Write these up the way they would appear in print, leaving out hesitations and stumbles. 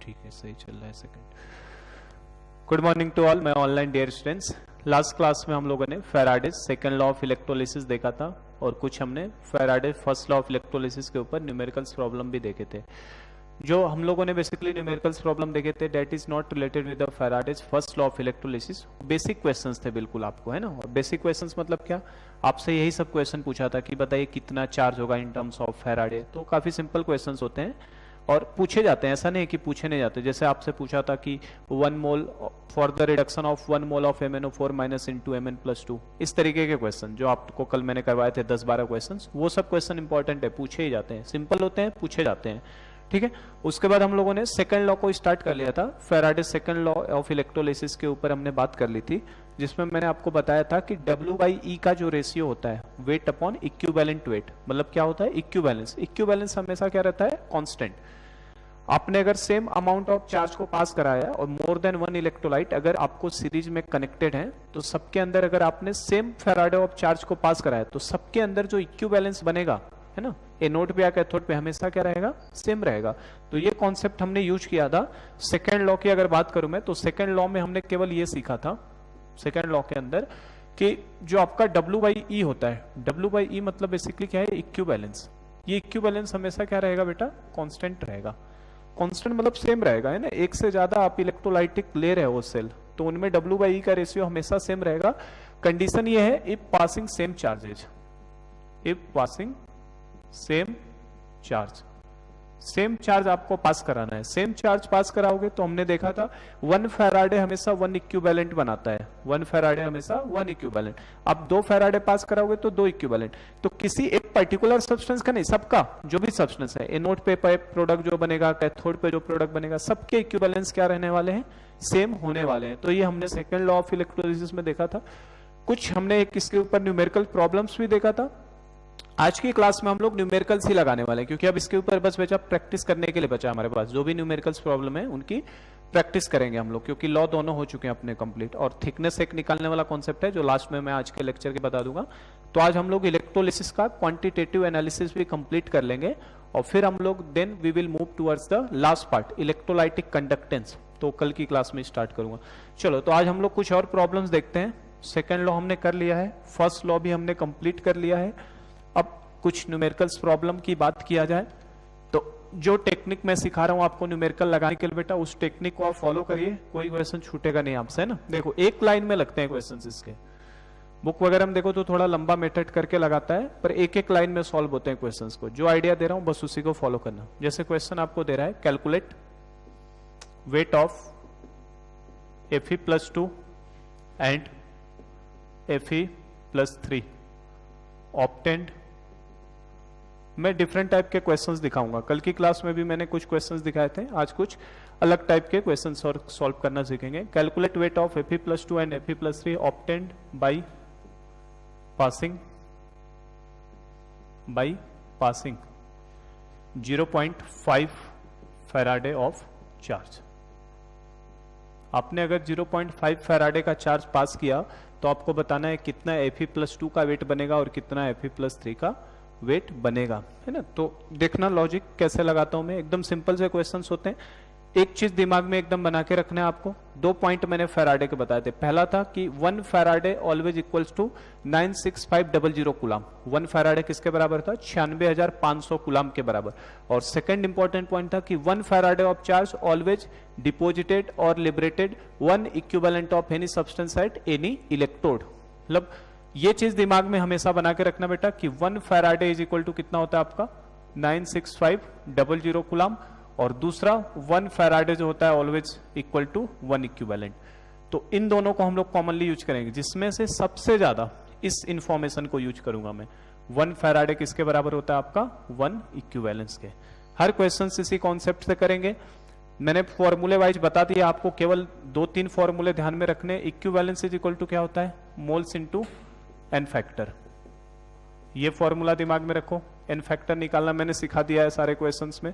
ठीक है, सही चल रहा है second. Good morning to all, मैं online dear students. Last class में हम लोगों ने Faraday's second law of electrolysis देखा था और कुछ हमने Faraday's first law of electrolysis के ऊपर न्यूमेरिकल्स प्रॉब्लम भी देखे थे। जो हम लोगों ने बेसिकली न्यूमेरिकल्स प्रॉब्लम देखे थे that is not related with the Faraday's first law of electrolysis. Basic questions थे बिल्कुल आपको, है ना। और बेसिक क्वेश्चंस मतलब क्या, आपसे यही सब क्वेश्चन पूछा था कि बताइए कितना चार्ज होगा इन टर्म्स ऑफ फैराडे। तो काफी सिंपल क्वेश्चंस होते हैं और पूछे जाते हैं, ऐसा नहीं है कि पूछे नहीं जाते। जैसे आपसे पूछा था कि 1 mole for the reduction of 1 mole of MnO4 minus into Mn+2, इस तरीके के क्वेश्चन जो आपको कल मैंने करवाए थे 10-12 क्वेश्चंस, वो सब क्वेश्चन इंपॉर्टेंट है, पूछे ही जाते हैं, सिंपल होते हैं, पूछे जाते हैं, ठीक है। उसके बाद हम लोगों ने सेकंड लॉ को स्टार्ट कर लिया था, Faraday second law of electrolysis के ऊपर हमने बात कर ली थी, जिसमें मैंने आपको बताया था कि W/E का जो रेशियो होता है वेट अपॉन इक्विवेलेंट वेट, मतलब क्या होता है इक्विवेलेंस। इक्विवेलेंस हमेशा क्या रहता है, कांस्टेंट। आपने अगर सेम अमाउंट ऑफ चार्ज को पास कराया और मोर देन 1 इलेक्ट्रोलाइट अगर आपको सीरीज में कनेक्टेड है, तो सबके अंदर अगर आपने सेम फैराडे ऑफ चार्ज को पास कराया तो सबके अंदर जो इक्विवेलेंस बनेगा, है ना, एनोड पे या कैथोड पे हमेशा क्या रहेगा, सेम रहेगा। तो ये कॉन्सेप्ट हमने यूज किया था। सेकेंड लॉ की अगर बात करूं मैं, तो सेकेंड लॉ में हमने केवल ये सीखा था सेकेंड लॉ के अंदर कि जो आपका W/E होता है, W/E मतलब बेसिकली क्या है, इक्विवेलेंस। ये इक्विवेलेंस हमेशा क्या रहेगा बेटा, कांस्टेंट रहेगा। कांस्टेंट मतलब सेम रहेगा, है ना। एक से ज्यादा आप इलेक्ट्रोलाइटिक ले रहे हो सेल, तो उनमें W/E का रेशियो हमेशा सेम रहेगा। कंडीशन ये है if passing same charges, if passing same charge, same charge आपको पास कराना है। सेम चार्ज पास कराओगे तो हमने देखा था 1 फैराडे हमेशा 1 इक्विवेलेंट बनाता है, 1 फैराडे हमेशा 1 इक्विवेलेंट। आप 2 फैराडे पास कराओगे तो 2 इक्विवेलेंट। तो किसी एक पर्टिकुलर सब्सटेंस का नहीं, सबका जो भी सब्सटेंस है, एनोड पे प्रोडक्ट जो बनेगा, कैथोड पे जो प्रोडक्ट बनेगा, सबके इक्विवेलेंस क्या रहने वाले हैं, सेम होने वाले हैं। तो ये हमने सेकेंड लॉ ऑफ इलेक्ट्रोलिसिस में देखा था। कुछ हमने एक इसके ऊपर न्यूमेरिकल प्रॉब्लम्स भी देखा था। आज की क्लास में हम लोग न्यूमेरिकल्स ही लगाने वाले हैं, क्योंकि अब इसके ऊपर बस बचा प्रैक्टिस करने के लिए बचा हमारे पास। जो भी न्यूमेरिकल्स प्रॉब्लम है उनकी प्रैक्टिस करेंगे हम लोग, क्योंकि लॉ दोनों हो चुके हैं अपने कंप्लीट। और थिकनेस एक निकालने वाला कॉन्सेप्ट है जो लास्ट में मैं आज के लेक्चर के बता दूंगा। तो आज हम लोग इलेक्ट्रोलिसिस का क्वांटिटेटिव एनालिसिस भी कंप्लीट कर लेंगे और फिर हम लोग then we will move towards the last part, electrolytic conductance, तो कल की क्लास में स्टार्ट करूंगा। चलो, तो आज हम लोग कुछ और प्रॉब्लम्स देखते हैं। सेकेंड लॉ हमने कर लिया है, फर्स्ट लॉ भी हमने कंप्लीट कर लिया है। अब कुछ न्यूमेरिकल्स प्रॉब्लम की बात किया जाए तो जो टेक्निक मैं सिखा रहा हूं आपको न्यूमेरिकल लगाने के लिए बेटा, उस टेक्निक को आप फॉलो करिए, कोई क्वेश्चन छूटेगा नहीं आपसे, है ना। देखो एक लाइन में लगते हैं क्वेश्चंस इसके, बुक वगैरह में देखो तो थोड़ा लंबा मेथड करके लगाता है, पर एक एक लाइन में सॉल्व होते हैं क्वेश्चंस को। जो आइडिया दे रहा हूं बस उसी को फॉलो करना। जैसे क्वेश्चन आपको दे रहा है, calculate weight of Fe+2 and Fe+3 obtained. मैं डिफरेंट टाइप के क्वेश्चंस दिखाऊंगा, कल की क्लास में भी मैंने कुछ क्वेश्चंस दिखाए थे, आज कुछ अलग टाइप के क्वेश्चंस और सॉल्व करना सीखेंगे। Calculate weight of Fe+2 and Fe+3 obtained by passing 0.5 Faraday of charge. आपने अगर 0.5 फैराडे का चार्ज पास किया तो आपको बताना है कितना Fe+2 का वेट बनेगा और कितना Fe+3 का वेट बनेगा, है ना। तो देखना लॉजिक कैसे लगाता हूं मैं, एकदम सिंपल से क्वेश्चंस होते हैं। एक चीज दिमाग में एकदम बना के रखना है आपको। 2 पॉइंट मैंने फैराडे के बताए थे। पहला था कि 1 faraday always equals to 96500 coulomb. 1 faraday किसके बराबर था, 96,500 कूलाम के बराबर। और सेकंड इंपॉर्टेंट पॉइंट था कि 1 Faraday of charge always deposited और liberated 1 equivalent of any substance at any electrode. मतलब ये चीज दिमाग में हमेशा बना के रखना बेटा कि 1 फैराडे इज इक्वल टू कितना होता है आपका, 96500 कूलाम, और दूसरा 1 फैराडे जो होता है ऑलवेज इक्वल टू 1 इक्विवेलेंट। तो इन दोनों को हम लोग कॉमनली यूज करेंगे, जिसमें से सबसे ज्यादा इस इंफॉर्मेशन को यूज करूंगा मैं। 1 फैराडे किसके बराबर होता है आपका, 1 इक्विवेलेंस के। हर क्वेश्चन इसी कॉन्सेप्ट से करेंगे। मैंने फॉर्मूले वाइज बता दिया आपको, केवल 2-3 फॉर्मूले ध्यान में रखने। इक्विवेलेंस इज इक्वल टू क्या होता है, मोल्स इनटू एन फैक्टर। ये फॉर्मूला दिमाग में रखो, एन फैक्टर निकालना मैंने सिखा दिया है सारे क्वेश्चंस में,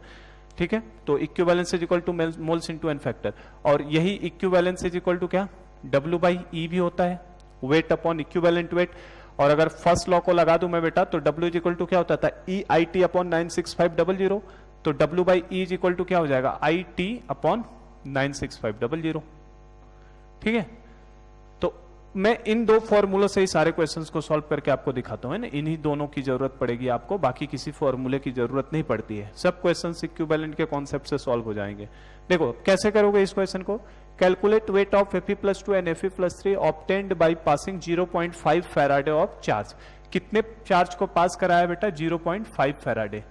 ठीक है। तो equivalence is equal to moles into n factor, और यही इक्विवेलेंस इज इक्वल टू क्या, W/E भी होता है, वेट अपॉन इक्विवेलेंट वेट। और अगर फर्स्ट लॉ को लगा दूं मैं बेटा, तो W इज इक्वल टू क्या होता था, EIT अपॉन 96500। तो W by E is equal to क्या हो जाएगा, IT अपॉन 96500। ठीक है, तो मैं इन दो फॉर्मूलों से ही सारे क्वेश्चंस को सॉल्व करके आपको दिखाता हूं, है ना। इन्हीं दोनों की जरूरत पड़ेगी आपको, बाकी किसी फॉर्मूले की जरूरत नहीं पड़ती है। सब क्वेश्चंस इक्विवेलेंट के कॉन्सेप्ट से सॉल्व हो जाएंगे। देखो कैसे करोगे इस क्वेश्चन को, calculate weight of Fe+2 and Fe+3 obtained by passing 0.5 Faraday of charge. कितने चार्ज को पास कराया बेटा, 0.5 फैराडे।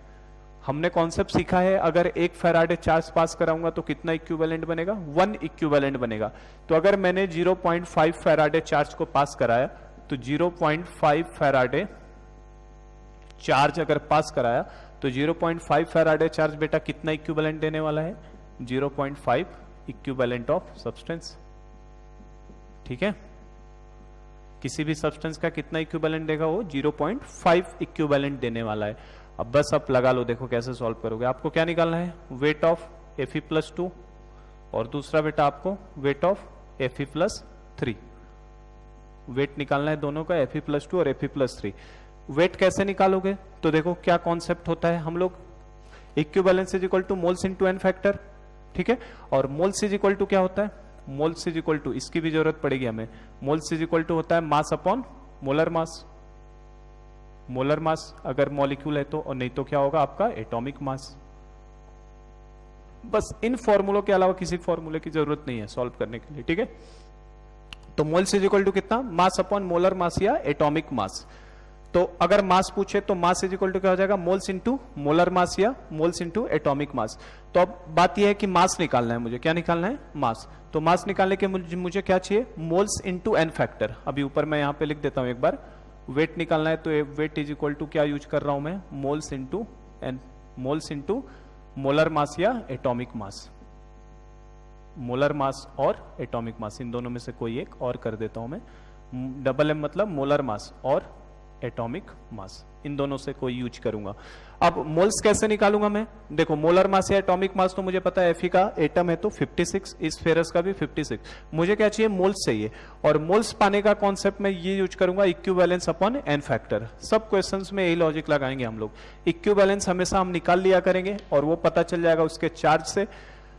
हमने कॉन्सेप्ट सीखा है, अगर 1 फैराडे चार्ज पास कराऊंगा तो कितना इक्विवेलेंट बनेगा, 1 इक्विवेलेंट बनेगा। तो अगर मैंने 0.5 फैराडे चार्ज को पास कराया तो 0.5 फैराडे चार्ज अगर पास कराया तो 0.5 फैराडे चार्ज बेटा कितना इक्विवेलेंट देने वाला है, 0.5 इक्विवेलेंट ऑफ सब्सटेंस। ठीक है, किसी भी सब्सटेंस का कितना इक्विवेलेंट देगा वो, 0.5 इक्विवेलेंट देने वाला है। अब बस आप लगा लो, देखो कैसे सॉल्व करोगे। आपको क्या निकालना है, वेट ऑफ Fe+2 और दूसरा बेटा आपको वेट ऑफ Fe+3। वेट निकालना है दोनों का, Fe+2 और Fe+3। वेट कैसे निकालोगे, तो देखो क्या कॉन्सेप्ट होता है, हम लोग equivalence is equal to moles into n factor. ठीक है, और मोल्स इज इक्वल टू क्या होता है, मोल्स इज इक्वल टू, इसकी भी जरूरत पड़ेगी हमें, मोल्स इज इक्वल टू होता है mass upon molar mass. Molar mass अगर मॉलिक्यूल है तो, और नहीं तो क्या होगा आपका एटॉमिक मास। बस इन फॉर्मूलों के अलावा किसी फॉर्मूले की जरूरत नहीं है सॉल्व करने के लिए। ठीक है, तो मोल्स इज इक्वल टू कितना, मास अपॉन मोलर मास या एटॉमिक मास। तो अगर मास पूछे तो मास इज इक्वल टू क्या हो जाएगा, मोल्स इंटू मोलर मास या मोल्स इंटू एटॉमिक मास। तो अब बात यह है कि मास निकालना है मुझे, क्या निकालना है, मास। तो मास निकालने के मुझे क्या चाहिए, मोल्स इंटू एन फैक्टर। अभी ऊपर मैं यहां पे लिख देता हूं एक बार, वेट निकालना है तो वेट इज इक्वल टू क्या यूज कर रहा हूं मैं, moles into n, moles into molar mass या एटॉमिक मास। मोलर मास और एटॉमिक मास, इन दोनों में से कोई एक और कर देता हूं मैं। डबल एम मतलब मोलर मास और एटॉमिक मास, इन दोनों से कोई यूज करूंगा। अब मोल्स कैसे निकालूंगा मैं, देखो मोलर मास या एटॉमिक मास तो मुझे पता है, Fe का एटम है तो 56, इस फेरस का भी 56। मुझे क्या चाहिए, मोल्स चाहिए, और मोल्स पाने का कॉन्सेप्ट में ये यूज करूंगा, इक्विवेलेंस अपॉन एन फैक्टर। सब क्वेश्चंस में यही लॉजिक लगाएंगे हम लोग। इक्विवेलेंस हमेशा हम निकाल लिया करेंगे और वो पता चल जाएगा उसके चार्ज से।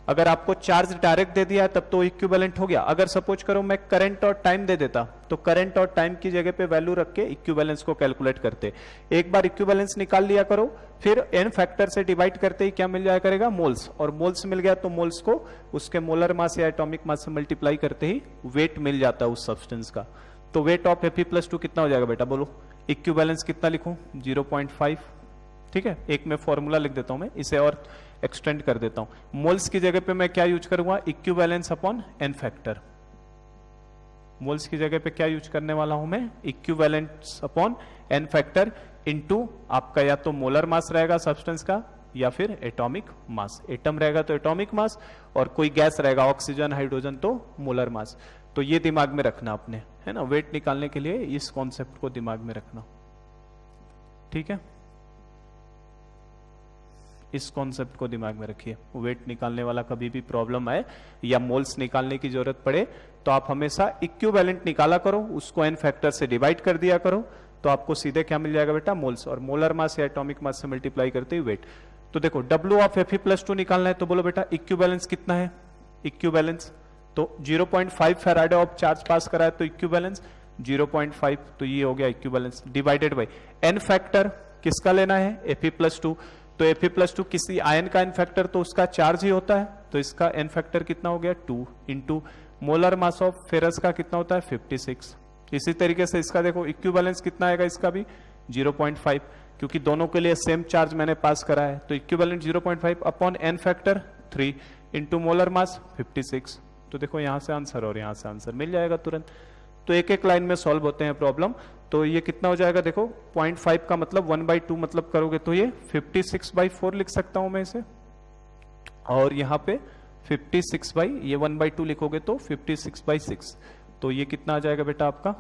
अगर आपको चार्ज डायरेक्ट दे दिया है तब तो इक्विवेलेंट हो गया। अगर सपोज करो मैं करंट और टाइम दे देता तो करंट और टाइम की जगह पे वैल्यू रख के इक्विवेलेंस को कैलकुलेट करते। एक बार इक्विवेलेंस निकाल लिया करो, फिर एन फैक्टर से डिवाइड करते ही क्या मिल जाया करेगा, मोल्स। और मोल्स मिल गया तो मोल्स को उसके मोलर मास या एटॉमिक मास से मल्टीप्लाई करते ही वेट मिल जाता है उस सब्सटेंस का। तो वेट ऑफ Fe+2 कितना हो जाएगा बेटा, बोलो। इक्विवेलेंस कितना लिखूं, 0.5। ठीक है, एक में फॉर्मूला लिख देता हूं मैं, इसे और एक्सटेंड कर देता हूं। मोल्स की जगह पे मैं क्या यूज करूंगा, equivalence upon N factor. Moles की जगह पे क्या यूज करने वाला हूं मैं, equivalence upon N factor into आपका या तो मोलर मास रहेगा सब्सटेंस का या फिर एटॉमिक मास। एटम रहेगा तो एटॉमिक मास और कोई गैस रहेगा ऑक्सीजन हाइड्रोजन तो मोलर मास। तो ये दिमाग में रखना आपने, है ना, वेट निकालने के लिए इस कॉन्सेप्ट को दिमाग में रखना। ठीक है, इस कॉन्सेप्ट को दिमाग में रखिए। वेट निकालने वाला कभी भी प्रॉब्लम आए या मोल्स निकालने की जरूरत पड़े तो आप हमेशा इक्विवेलेंट निकाला करो, उसको एन फैक्टर से डिवाइड कर दिया करो, तो आपको सीधे क्या मिल जाएगा बेटा, मोल्स। और मोलर मास या एटॉमिक मास से मल्टीप्लाई करते ही वेट। तो देखो W ऑफ Fe+2 निकालना है तो बोलो बेटा इक्विवेलेंस कितना है, इक्विवेलेंस तो 0.5 फैराडे ऑफ चार्ज पास करा है तो इक्विवेलेंस 0.5, तो ये हो गया equivalence. Divided by n factor किसका लेना है, Fe+2। तो Fe+2 किसी आयन का एन फैक्टर तो उसका चार्ज ही होता है, तो इसका एन फैक्टर कितना हो गया 2 into molar mass of ferrous का कितना होता है 56। इसी तरीके से इसका देखो इक्विवेलेंस कितना आएगा, इसका भी 0.5, क्योंकि दोनों के लिए सेम चार्ज मैंने पास करा है। तो equivalent 0.5 upon N factor 3 into molar mass 56। तो देखो यहां से आंसर और यहां से आंसर मिल जाएगा तुरंत। तो एक एक लाइन में सॉल्व होते हैं प्रॉब्लम। तो ये कितना हो जाएगा देखो, 0.5 का मतलब 1/2 मतलब करोगे तो ये 56/4 लिख सकता हूं मैं इसे, और यहाँ पे 56 ये 1/2 लिखोगे तो 56/6। तो ये कितना आ जाएगा बेटा आपका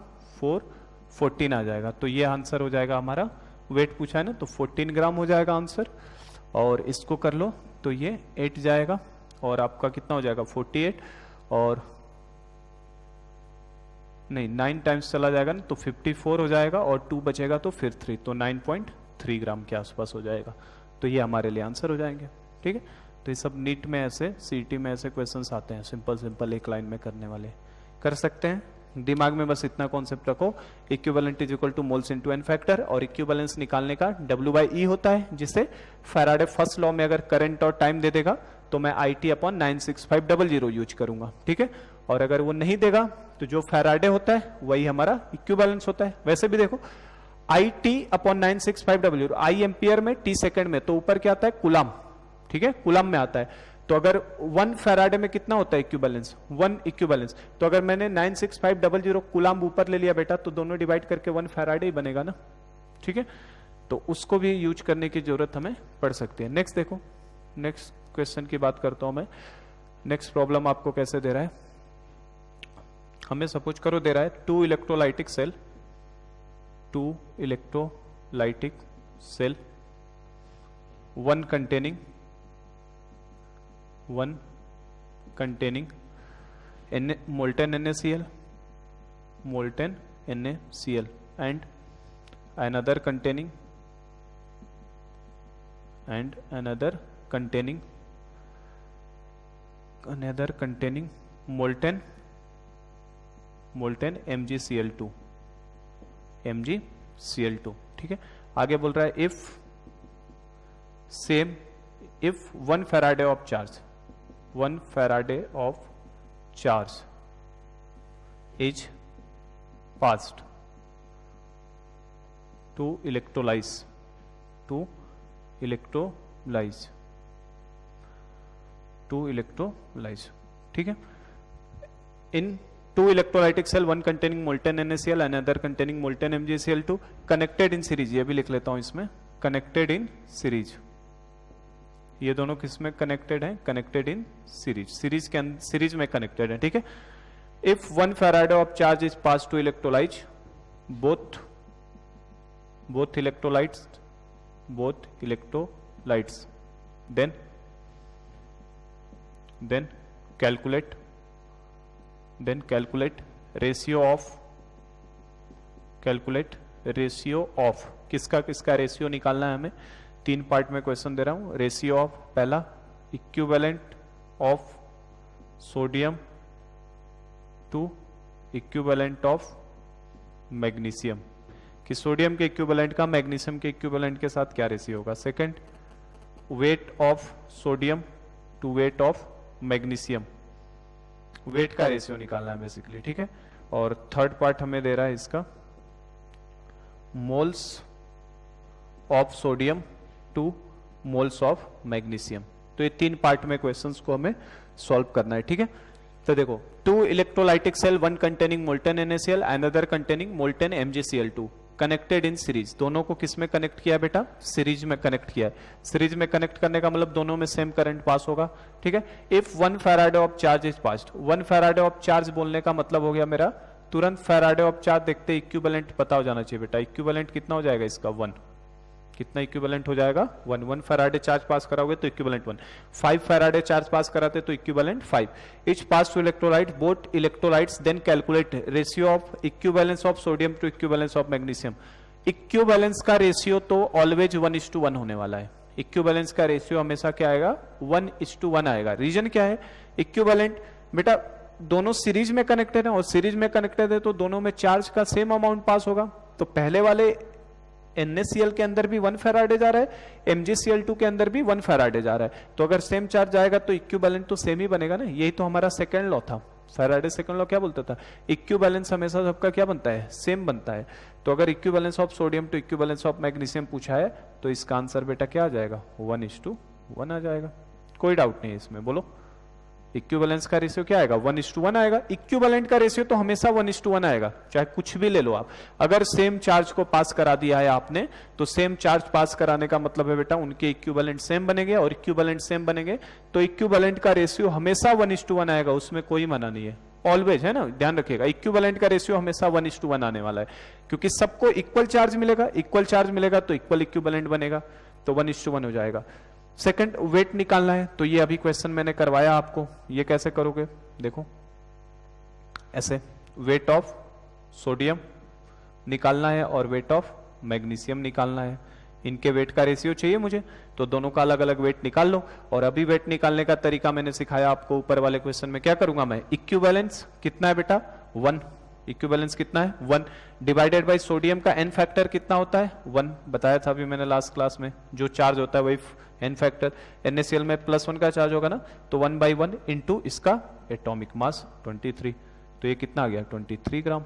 14 आ जाएगा। तो ये आंसर हो जाएगा हमारा, वेट पूछा है ना तो 14 ग्राम हो जाएगा आंसर। और इसको कर लो तो ये 8 जाएगा, और आपका कितना हो जाएगा 48, और नहीं 9 टाइम्स चला जाएगा ना तो 54 हो जाएगा, और 2 बचेगा तो फिर 3, तो 9.3 ग्राम के आसपास हो जाएगा। तो ये हमारे लिए आंसर हो जाएंगे। ठीक है। तो ये सब नीट में ऐसे, सीईटी में ऐसे क्वेश्चंस आते हैं, सिंपल सिंपल एक लाइन में करने वाले, कर सकते हैं। दिमाग में बस इतना कॉन्सेप्ट रखो, equivalent is equal to moles into n factor, और इक्विवेलेंस निकालने का W/E होता है, जिसे फैराडे फर्स्ट लॉ में अगर करंट और टाइम दे देगा तो मैं IT अपॉन 96500 यूज करूंगा, ठीक है। और अगर वो नहीं देगा तो जो फैराडे होता है वही हमारा इक्विवेलेंस होता है। वैसे भी देखो IT अपॉन 96500, I एम्पियर में, T सेकंड में, तो ऊपर क्या आता है कूलम, ठीक है, कूलम में आता है। तो अगर 1 फैराडे में कितना होता है इक्विवेलेंस, 1 इक्विवेलेंस। तो अगर मैंने 96500 कूलम ऊपर ले लिया बेटा, तो दोनों डिवाइड करके 1 फैराडे ही बनेगा ना, ठीक है। तो उसको भी यूज करने की जरूरत हमें पड़ सकती है। नेक्स्ट देखो, नेक्स्ट क्वेश्चन की बात करता हूं मैं। नेक्स्ट प्रॉब्लम आपको कैसे दे रहा है, हमें सपोज करो दे रहा है 2 electrolytic cell, 2 electrolytic cell, 1 containing molten NaCl, and another containing molten MgCl2, ठीक है। आगे बोल रहा है if 1 Faraday of charge is passed to electrolyze, ठीक है। in 2 electrolytic cell, 1 containing molten NaCl, another containing molten MgCl2, connected in series, ये भी लिख लेता हूं इसमें, connected in series। ये दोनों किसमें कनेक्टेड हैं, कनेक्टेड इन सीरीज, सीरीज में कनेक्टेड है, ठीक है। If 1 Faraday of charge is pass to electrolyte, both electrolytes, then calculate ratio of किसका रेशियो निकालना है हमें। 3 पार्ट में क्वेश्चन दे रहा हूं। रेशियो ऑफ, पहला equivalent of sodium to equivalent of magnesium, कि सोडियम के इक्विवेलेंट का मैग्नीशियम के इक्विवेलेंट के साथ क्या रेशियो होगा। Second, weight of sodium to weight of magnesium, weight का रेशियो निकालना है बेसिकली, ठीक है। और थर्ड पार्ट हमें दे रहा है इसका moles of sodium two moles of magnesium. तो ये 3 पार्ट में क्वेश्चंस को हमें सॉल्व करना है, ठीक है। तो देखो 2 electrolytic cell, 1 containing molten NaCl, another containing molten MgCl2, connected in series. दोनों को किस में कनेक्ट किया बेटा, सीरीज में कनेक्ट किया है। सीरीज में कनेक्ट करने का मतलब दोनों में सेम करंट पास होगा, ठीक है। If 1 Faraday of charge is passed, 1 Faraday of charge बोलने का मतलब हो गया मेरा, तुरंत फैराडे ऑफ चार्ज देखते इक्विवेलेंट पता हो जाना चाहिए बेटा। इक्विवेलेंट कितना हो जाएगा इसका, 1। कितना इक्विवेलेंट हो जाएगा, 1 फैराडे चार्ज पास कराओगे तो इक्विवेलेंट 1, 5 फैराडे चार्ज पास कराते तो equivalent 5। Each pass to electrolyte, both electrolytes, then calculate ratio of equivalence of sodium to equivalence of magnesium. Equivalence का रेशियो तो ऑलवेज 1:1 होने वाला है। इक्विवेलेंस का रेशियो हमेशा क्या आएगा, 1:1 आएगा। रीजन क्या है, इक्विवेलेंट बेटा दोनों सीरीज में कनेक्टेड है, और सीरीज में कनेक्टेड है तो दोनों में चार्ज का सेम अमाउंट पास होगा। तो पहले वाले NaCl के अंदर भी 1 फैराडे जा रहा है, MgCl2 के अंदर भी 1 फैराडे जा रहा है। तो अगर सेम चार्ज जाएगा तो इक्विवेलेंट तो सेम ही बनेगा ना। यही तो हमारा सेकंड लॉ था। फैराडे सेकंड लॉ क्या बोलता था, इक्विवेलेंस हमेशा सबका क्या बनता है, सेम बनता है। तो अगर equivalence of sodium to equivalence of magnesium पूछा है तो इसका आंसर बेटा क्या आ जाएगा, 1:1 आ जाएगा। कोई डाउट नहीं है इसमें, बोलो। इक्विवेलेंस का रेशियो क्या आएगा, 1:1 आएगा। इक्विवेलेंट का रेशियो तो हमेशा 1:1 आएगा, चाहे कुछ भी ले लो आप। अगर सेम चार्ज को पास करा दिया है आपने तो सेम चार्ज पास कराने का मतलब है बेटा उनके इक्विवेलेंट सेम बनेंगे, और इक्विवेलेंट सेम बनेंगे तो इक्विवेलेंट का रेशियो हमेशा 1:1 आएगा, उसमें कोई मना नहीं है। ऑलवेज है ना, ध्यान रखिएगा। इक्विवेलेंट का रेशियो हमेशा 1:1 आने वाला है, क्योंकि सबको इक्वल चार्ज मिलेगा। इक्वल चार्ज मिलेगा तो इक्वल इक्विवेलेंट बनेगा, तो 1:1 हो जाएगा। सेकंड, वेट निकालना है, तो ये अभी क्वेश्चन मैंने करवाया आपको। ये कैसे करोगे, देखो ऐसे, वेट ऑफ सोडियम निकालना है और वेट ऑफ मैग्नीशियम निकालना है। इनके वेट का रेशियो चाहिए मुझे, तो दोनों का अलग अलग वेट निकाल लो। और अभी वेट निकालने का तरीका मैंने सिखाया आपको ऊपर वाले क्वेश्चन में। क्या करूंगा मैं, इक्विवेलेंस कितना है बेटा 1, इक्विवेलेंस कितना है 1 डिवाइडेड बाय सोडियम का एन फैक्टर कितना होता है 1, बताया था अभी मैंने लास्ट क्लास में। जो चार्ज होता है वही एन फैक्टर, NaCl में +1 का चार्ज होगा ना, तो 1/1 इंटू इसका एटॉमिक मास 23, तो ये कितना आ गया 23 ग्राम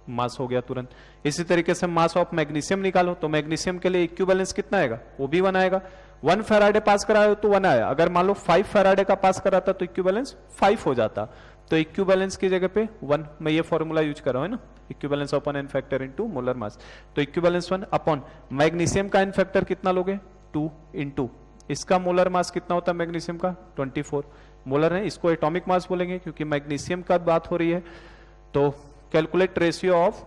मास हो गया तुरंत। इसी तरीके से मास ऑफ मैग्नीशियम निकालो, तो मैग्नीशियम के लिए इक्विवेलेंस कितना आएगा, वो भी 1 आएगा। 1 फैराडे पास कराया तो 1 आया, अगर मान लो 5 फैराडे का पास कराता तो इक्विवेलेंस 5 हो जाता। तो इक्विवेलेंस की जगह पे 1, मैं ये फॉर्मूला यूज कर रहा हूं ना, equivalence upon N factor into molar mass. तो इक्विवेलेंस 1 अपॉन मैग्नीशियम का एन फैक्टर कितना लोगे 2 इंटू इसका मोलर मास कितना होता है मैग्नीशियम का 24 मोलर है, इसको एटॉमिक मास बोलेंगे क्योंकि मैग्नीशियम का बात हो रही है। तो कैलकुलेट रेशियो ऑफ,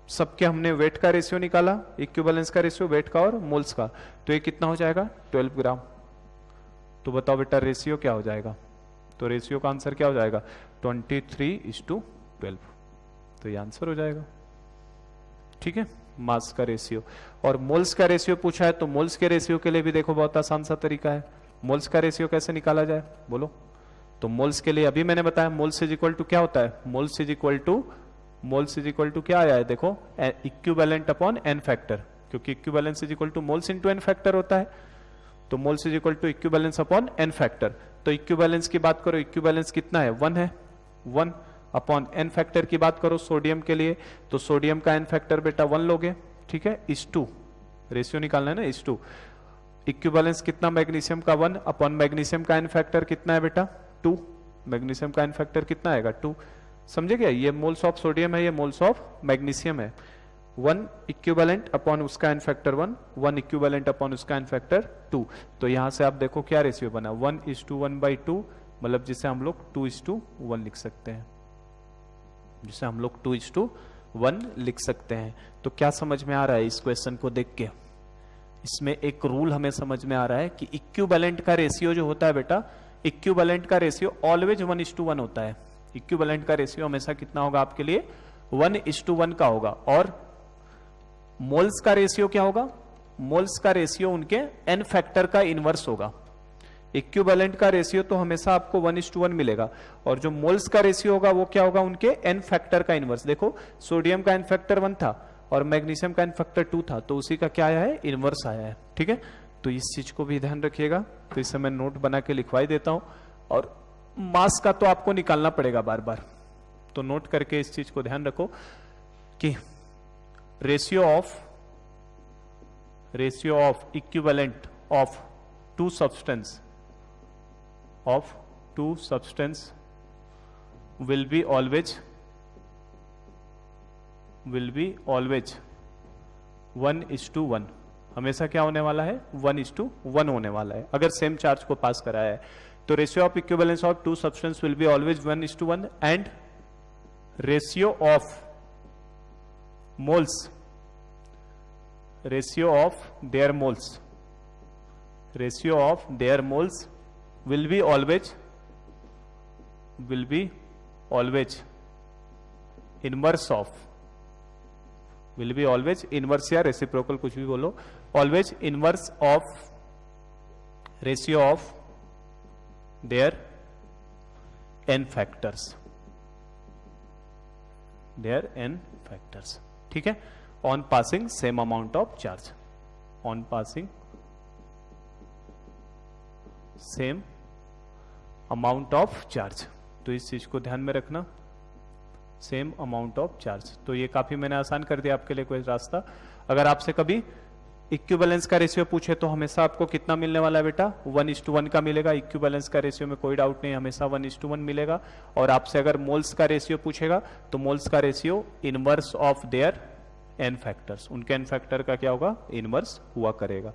सबके हमने वेट का रेशियो निकाला, इक्विवेलेंस का रेशियो वेट का और मोल्स का, तो ये कितना हो जाएगा 12 ग्राम। तो बताओ बेटा रेशियो क्या हो जाएगा, तो रेशियो का आंसर क्या हो जाएगा 23:12, तो ये आंसर हो जाएगा। ठीक है, मास का रेशियो। और मोल्स का रेशियो पूछा है, तो मोल्स के रेशियो के लिए भी देखो बहुत आसान सा तरीका है। मोल्स का रेशियो कैसे निकाला जाए बोलो, तो मोल्स के लिए अभी मैंने बताया मोल्स इज इक्वल टू क्या होता है, मोल्स इज इक्वल टू क्या आया है देखो, इक्विवेलेंट अपॉन एन फैक्टर, क्योंकि equivalence is equal to moles into n factor होता है, तो moles is equal to equivalence upon N factor. तो इक्विवेलेंस की बात करो, इक्विवेलेंस कितना है 1 है, 1 अपॉन एन फैक्टर की बात करो सोडियम के लिए, तो सोडियम का एन फैक्टर बेटा 1 लोगे, ठीक है, इस 2 रेशियो निकालना है ना, इस 2 इक्विवेलेंस कितना मैग्नीशियम का 1 अपॉन मैग्नीशियम का एन फैक्टर कितना है बेटा 2, मैग्नीशियम का एन फैक्टर कितना आएगा 2, समझे क्या, ये मोल्स ऑफ सोडियम है, ये मोल्स ऑफ मैग्नीशियम है। 1 इक्विवेलेंट अपॉन उसका एन फैक्टर 1, 1 इक्विवेलेंट अपॉन उसका एन फैक्टर 2। तो यहां से आप देखो क्या रेशियो बना 1:1/2, मतलब जिसे हम लोग 2:1 लिख सकते हैं, जिसे हम लोग 2:1 लिख सकते हैं। तो क्या समझ में आ रहा है इस क्वेश्चन को देख के, इसमें एक रूल हमें समझ में आ रहा है कि इक्विवेलेंट का रेशियो जो होता है बेटा, इक्विवेलेंट का रेशियो ऑलवेज 1:1 होता है। इक्विवेलेंट का रेशियो हमेशा कितना होगा आपके लिए 1:1 का होगा। और मोल्स का रेशियो क्या होगा, मोल्स का रेशियो उनके एन फैक्टर का इनवर्स होगा। इक्विवेलेंट का रेशियो तो हमेशा आपको 1:1 मिलेगा, और जो मोल्स का रेशियो होगा वो क्या होगा उनके एन फैक्टर का इनवर्स। देखो सोडियम का एन फैक्टर 1 था और मैग्नीशियम का एन फैक्टर 2 था, तो उसी का क्या आया है इनवर्स आया है। ठीक है, तो इस चीज को भी ध्यान रखिएगा। तो इसे मैं नोट बना के लिखवाई देता हूं। और मास का तो आपको निकालना पड़ेगा बार बार, तो नोट करके इस चीज को ध्यान रखो कि ratio of equivalent of two substance will be always 1:1, हमेशा क्या होने वाला है 1:1 होने वाला है अगर सेम चार्ज को पास कराया है। तो ratio of equivalence of two substance will be always 1:1 and ratio of moles will be always inverse या रेसिप्रोकल कुछ भी बोलो, always inverse of ratio of their n factors, ठीक है, on passing same amount of charge, on passing same amount of charge. तो इस चीज को ध्यान में रखना, सेम अमाउंट ऑफ चार्ज। तो ये काफी मैंने आसान कर दिया आपके लिए कोई रास्ता। अगर आपसे कभी इक्विवेलेंस का रेशियो पूछे तो हमेशा आपको कितना मिलने वाला है बेटा 1:1 का मिलेगा। इक्विवेलेंस का रेशियो में कोई डाउट नहीं, हमेशा 1:1 मिलेगा। और आपसे अगर मोल्स का रेशियो पूछेगा तो मोल्स का ratio inverse of their n factors, उनके एन फैक्टर का क्या होगा इनवर्स हुआ करेगा।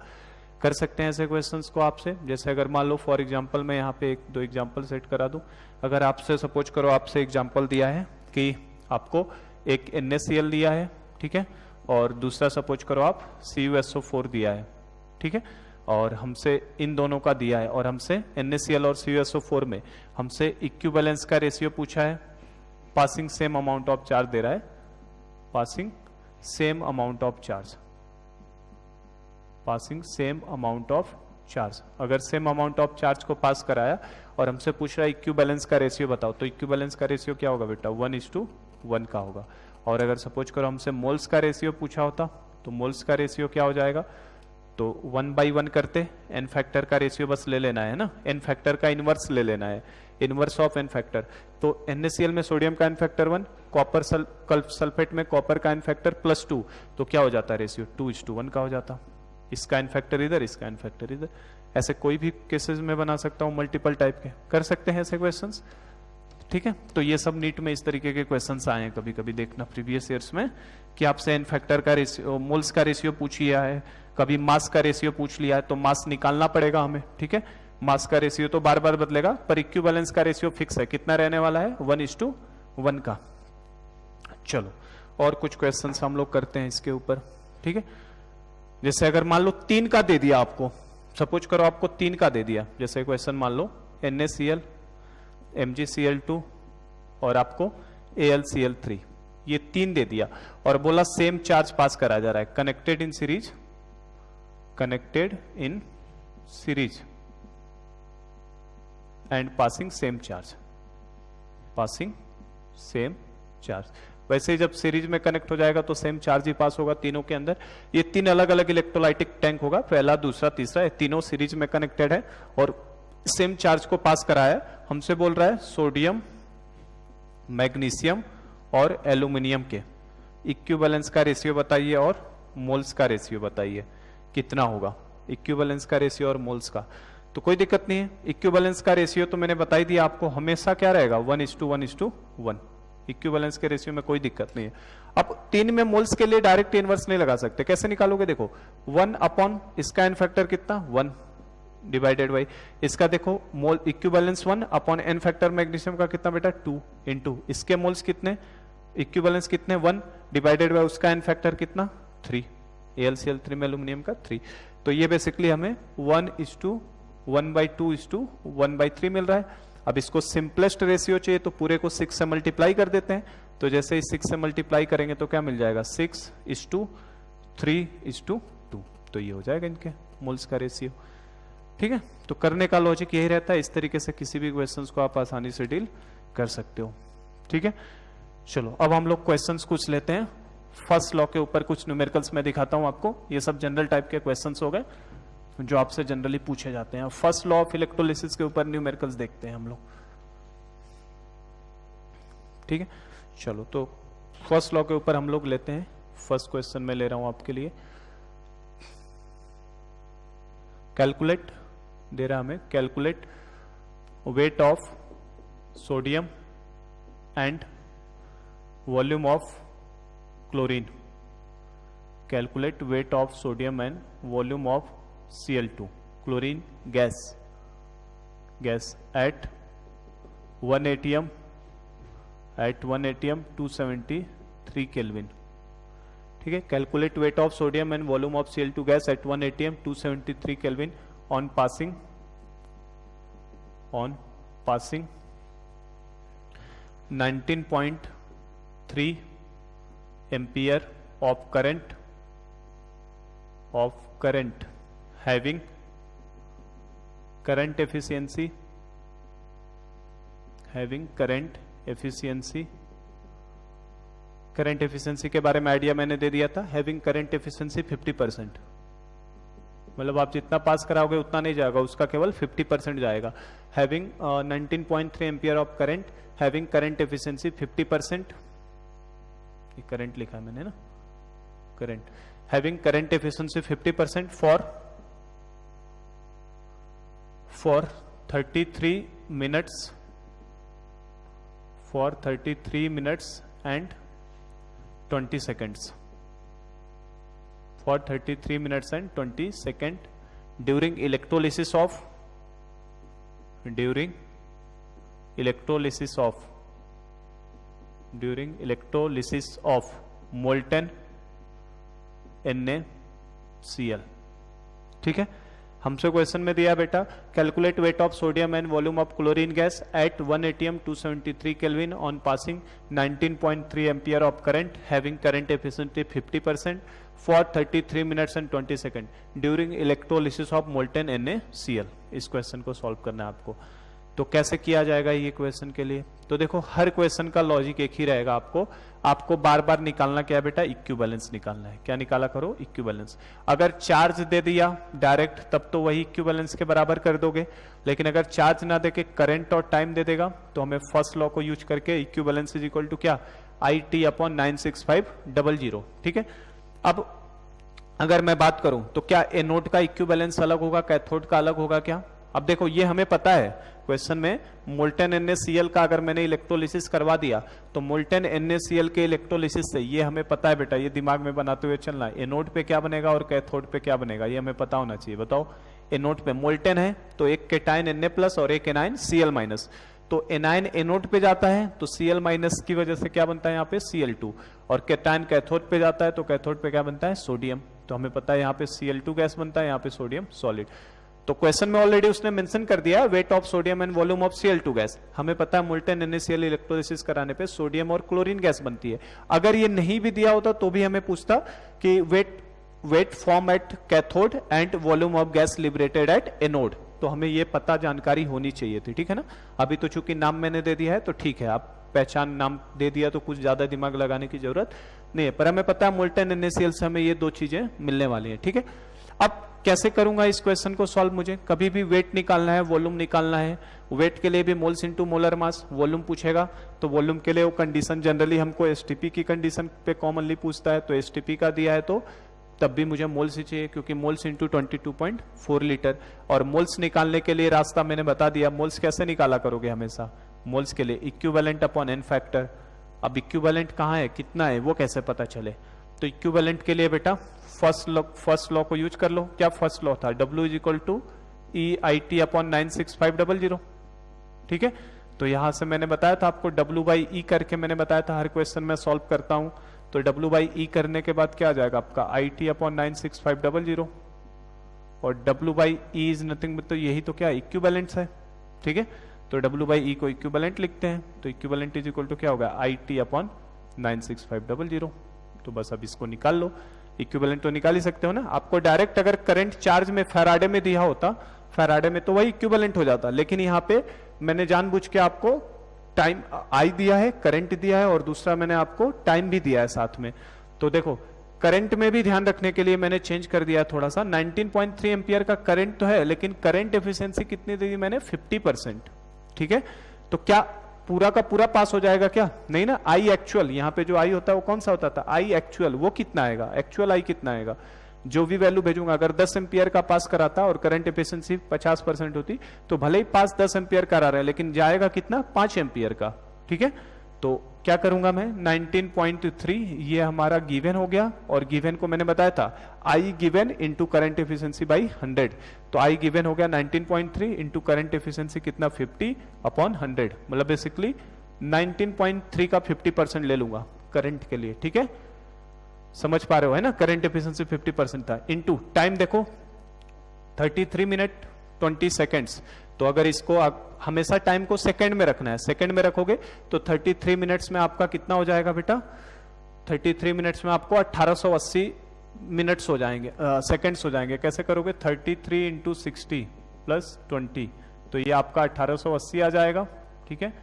कर सकते हैं ऐसे क्वेश्चंस को आपसे, जैसे अगर मान लो फॉर एग्जांपल मैं यहाँ पे 1-2 एग्जांपल सेट करा दूं। अगर आपसे सपोज करो आपसे एग्जांपल दिया है कि आपको एक NaCl दिया है, ठीक है, और दूसरा सपोज करो आप CuSO4 दिया है, ठीक है, और हमसे इन दोनों का दिया है और हमसे NaCl और CuSO4 में हमसे इक्विवेलेंस का रेशियो पूछा है, passing same amount of charge दे रहा है, passing same amount of charge, passing same amount of charge. अगर सेम अमाउंट ऑफ चार्ज को पास कराया और हमसे पूछ रहा है इक्विवेलेंस का रेशियो बताओ, तो इक्विवेलेंस का रेशियो क्या होगा बेटा, 1:1 का होगा। और अगर सपोज करो हमसे मोल्स का रेशियो पूछा होता तो मोल्स का रेशियो क्या हो जाएगा, तो 1/1 करते, एन फैक्टर का रेशियो बस ले लेना है ना, एन फैक्टर का इनवर्स ले लेना है, इनवर्स ऑफ एन फैक्टर। तो NaCl में सोडियम का एन फैक्टर 1, कॉपर सल्फेट में कॉपर का एन फैक्टर +2, तो क्या हो जाता है रेशियो 2:1 का हो जाता। इसका एन फैक्टर इधर, इसका एन फैक्टर इधर। ऐसे कोई भी केसेस में बना सकता हूं, मल्टीपल टाइप के कर सकते हैं ऐसे क्वेश्चंस, ठीक है। तो ये सब नीट में इस तरीके के क्वेश्चंस आए हैं, कभी कभी देखना प्रीवियस ईयर्स में कि आपसे एन फैक्टर का रेशियो, मोल्स का रेशियो पूछ लिया है, कभी मास का रेशियो पूछ लिया है, तो मास निकालना पड़ेगा हमें, ठीक है। मास का रेशियो तो बार बार बदलेगा, पर इक्विवेलेंस का रेशियो फिक्स है, कितना रहने वाला है, 1:1 का। चलो और कुछ क्वेश्चंस हम लोग करते हैं इसके ऊपर, ठीक है। जैसे अगर मान लो 3 का दे दिया आपको, सपोज करो आपको 3 का दे दिया, जैसे क्वेश्चन मान लो NaCl, MgCl2 और आपको AlCl3, ये 3 दे दिया और बोला सेम चार्ज पास करा जा रहा है, connected in series and passing same charge. वैसे ही जब सीरीज में कनेक्ट हो जाएगा तो सेम चार्ज ही पास होगा तीनों के अंदर। ये 3 अलग अलग इलेक्ट्रोलाइटिक टैंक होगा, पहला, दूसरा, तीसरा, ये तीनों सीरीज में कनेक्टेड है और सेम चार्ज को पास कराया। हमसे बोल रहा है सोडियम, मैग्नीशियम और एल्यूमिनियम के इक्विवेलेंस का रेशियो बताइए और मोल्स का रेशियो बताइए कितना होगा, इक्विवेलेंस का रेशियो और मोल्स का। तो कोई दिक्कत नहीं है, इक्विवेलेंस का रेशियो तो मैंने बताई दिया आपको, हमेशा क्या रहेगा 1:1:1। इक्विवेलेंस के रेशियो में कोई दिक्कत नहीं है। अब 3 में मोल्स के लिए डायरेक्ट इनवर्स नहीं लगा सकते, कैसे निकालोगे, देखो 1 अपॉन इसका एन फैक्टर कितना 1 डिवाइडेड बाई इसका, देखो mole equivalence 1 upon N factor magnesium का कितना बेटा 2 इंटू इसके मोल्स कितने, इक्विवेलेंस कितने 1 डिवाइडेड बाई उसका एन फैक्टर कितना 3, AlCl3 में एल्यूमिनियम का 3। तो ये बेसिकली हमें 1:1/2:1/3 मिल रहा है। अब इसको सिंपलेस्ट रेशियो चाहिए तो पूरे को 6 से मल्टीप्लाई कर देते हैं, तो जैसे ही 6 से मल्टीप्लाई करेंगे तो क्या मिल जाएगा 6:3:2, तो ये हो जाएगा इनके मोल्स का रेशियो, ठीक है। तो करने का लॉजिक यही रहता है, इस तरीके से किसी भी क्वेश्चंस को आप आसानी से डील कर सकते हो, ठीक है। चलो अब हम लोग क्वेश्चंस कुछ लेते हैं। फर्स्ट लॉ के ऊपर कुछ न्यूमेरिकल्स मैं दिखाता हूं आपको, ये सब जनरल टाइप के क्वेश्चंस हो गए जो आपसे जनरली पूछे जाते हैं। फर्स्ट लॉ ऑफ इलेक्ट्रोलिसिस के ऊपर न्यूमेरिकल्स देखते हैं हम लोग, ठीक है। चलो तो फर्स्ट लॉ के ऊपर हम लोग लेते हैं। फर्स्ट क्वेश्चन में ले रहा हूं आपके लिए, कैलकुलेट दे रहा हमें, calculate wait of sodium and volume of chlorine, calculate wait of sodium and volume of Cl2 chlorine gas at 1 atm 273 kelvin, ठीक है। Calculate wait of sodium and volume of Cl2 gas at 1 atm 273 kelvin on passing 19.3 ampere of current having current efficiency के बारे में idea मैंने दे दिया था। Having current efficiency 50%, मतलब आप जितना पास कराओगे उतना नहीं जाएगा, उसका केवल 50% जाएगा। Having 19.3 ampere of current, having current efficiency 50%, ये करंट लिखा है मैंने ना, current, having current efficiency 50% for 33 minutes and 20 seconds, for 33 minutes and 20 seconds during electrolysis of molten NaCl, ठीक है। हमसे क्वेश्चन में दिया बेटा calculate wait of sodium and volume of chlorine gas at 1 atm 273 kelvin on passing 19.3 ampere of current, having current efficiency 50% for 33 minutes and 20 second during electrolysis of molten NaCl। इस question को solve करना है आपको। तो कैसे किया जाएगा ये क्वेश्चन के लिए? तो देखो हर क्वेश्चन का लॉजिक एक ही रहेगा, आपको बार बार निकालना क्या है बेटा? इक्विवेलेंस निकालना है। क्या निकाला करो? इक्विवेलेंस। अगर चार्ज दे दिया डायरेक्ट तब तो वही इक्विवेलेंस के बराबर कर दोगे, लेकिन अगर चार्ज ना देके करंट और टाइम दे देगा तो हमें फर्स्ट लॉ को यूज करके इक्विवेलेंस इज इक्वल टू क्या? IT upon 96500। ठीक है। अब अगर मैं बात करूं तो क्या एनोड का इक्विवेलेंस अलग होगा, कैथोड का अलग होगा क्या? अब देखो ये हमें पता है क्वेश्चन में मोल्टेन NaCl का अगर मैंने इलेक्ट्रोलिसिस करवा दिया तो मोल्टेन NaCl के इलेक्ट्रोलिसिस से ये हमें पता है बेटा, ये दिमाग में बनाते हुए चलना है। एनोड पे क्या बनेगा और कैथोड पे क्या बनेगा ये हमें पता होना चाहिए। बताओ, एनोड पे मोल्टेन है तो एक केटाइन Na+ और एक एनाइन Cl-, तो एनाइन एनोड पे जाता है तो Cl- की वजह से क्या बनता है यहाँ पे? Cl2। और केटाइन कैथोड पे जाता है तो कैथोड पे क्या बनता है? सोडियम। तो हमें पता है यहाँ पे Cl2 गैस बनता है, यहाँ पे सोडियम सॉलिड। तो क्वेश्चन में ऑलरेडी उसने मेंशन कर दिया wait of sodium and volume of Cl2 gas. हमें पता है मोल्टेन NaCl इलेक्ट्रोलिसिस कराने पे सोडियम और क्लोरीन गैस बनती है। अगर ये नहीं भी दिया होता तो भी हमें पूछता कि weight form at cathode and volume of gas liberated at anode. तो हमें ये पता जानकारी होनी चाहिए थी। ठीक है ना। अभी तो चूंकि नाम मैंने दे दिया है तो ठीक है, आप पहचान नाम दे दिया तो कुछ ज्यादा दिमाग लगाने की जरूरत नहीं है, पर हमें पता है मोल्टेन NaCl से हमें ये दो चीजें मिलने वाली हैं। ठीक है। अब कैसे करूंगा इस क्वेश्चन को सॉल्व? मुझे कभी भी वेट निकालना है, वॉल्यूम निकालना है। वेट के लिए भी मोल्स इनटू मोलर मास, वॉल्यूम पूछेगा तो वॉल्यूम के लिए वो कंडीशन जनरली हमको STP की कंडीशन पे कॉमनली पूछता है, तो STP का दिया है तो तब भी मुझे मोल्स ही चाहिए क्योंकि मोल्स इंटू 22.4 लीटर। और मोल्स निकालने के लिए रास्ता मैंने बता दिया। मोल्स कैसे निकाला करोगे? हमेशा मोल्स के लिए इक्विवेलेंट अपॉन n फैक्टर। अब इक्विवेलेंट कहाँ है, कितना है, वो कैसे पता चले? तो इक्विवेलेंट के लिए बेटा फर्स्ट लॉ को यूज कर लो। क्या फर्स्ट लॉ था? W is equal to EIT upon 96500। ठीक है। तो यहां से मैंने बताया था आपको W/E करके मैंने बताया था हर क्वेश्चन में सॉल्व करता हूं। तो W/E करने के बाद क्या आ जाएगा आपका? IT अपॉन 96500 और W/E इज नथिंग बट, तो यही तो क्या इक्विवेलेंट्स है। ठीक है। तो W/E को इक्विवेलेंट लिखते हैं, तो इक्विवेलेंट इज इक्वल टू क्या होगा? IT upon 96500। तो बस अब इसको निकाल लो। इक्विवेलेंट तो निकाल ही सकते हो ना। आपको डायरेक्ट अगर करंट चार्ज में फैराडे में दिया होता, फैराडे में तो वही इक्विवेलेंट हो जाता, लेकिन यहाँ पे मैंने जानबूझ के आपको टाइम आई दिया है, करंट दिया है और दूसरा मैंने आपको टाइम भी दिया है साथ में। तो देखो करंट में भी ध्यान रखने के लिए मैंने चेंज कर दिया थोड़ा सा। 19.3 एम्पियर का करंट तो है, लेकिन करंट एफिशिएंसी कितनी दी मैंने? 50%। ठीक है। तो क्या पूरा का पूरा पास हो जाएगा क्या? नहीं ना। आई एक्चुअल, यहाँ पे जो आई होता है वो कौन सा होता था? आई एक्चुअल। वो कितना आएगा? एक्चुअल आई कितना आएगा? जो भी वैल्यू भेजूंगा, अगर 10 एम्पियर का पास कराता और करंट एफिशिएंसी 50% होती तो भले ही पास 10 एम्पियर करा रहे हैं, लेकिन जाएगा कितना? 5 एम्पियर का। ठीक है। तो क्या करूंगा मैं? 19.3 ये हमारा गिवन हो गया, और गिवन को मैंने बताया था I given into current efficiency by 100। तो आई गिवन हो गया 19.3 इंटू करंट एफिशिएंसी कितना? 50 अपॉन 100। मतलब बेसिकली 19.3 का 50% ले लूंगा करंट के लिए। ठीक है। समझ पा रहे हो है ना? करंट एफिशिएंसी 50% था। इंटू टाइम देखो 33 मिनट 20 सेकेंड्स। तो अगर इसको हमेशा टाइम को सेकंड में रखना है, सेकंड में रखोगे तो 33 मिनट्स में आपका कितना हो जाएगा बेटा? 33 मिनट्स में आपको 1880 मिनट्स हो जाएंगे, सेकंड्स हो जाएंगे। कैसे करोगे? 33 इंटू 60 प्लस 20, तो ये आपका 1880 आ जाएगा। ठीक है।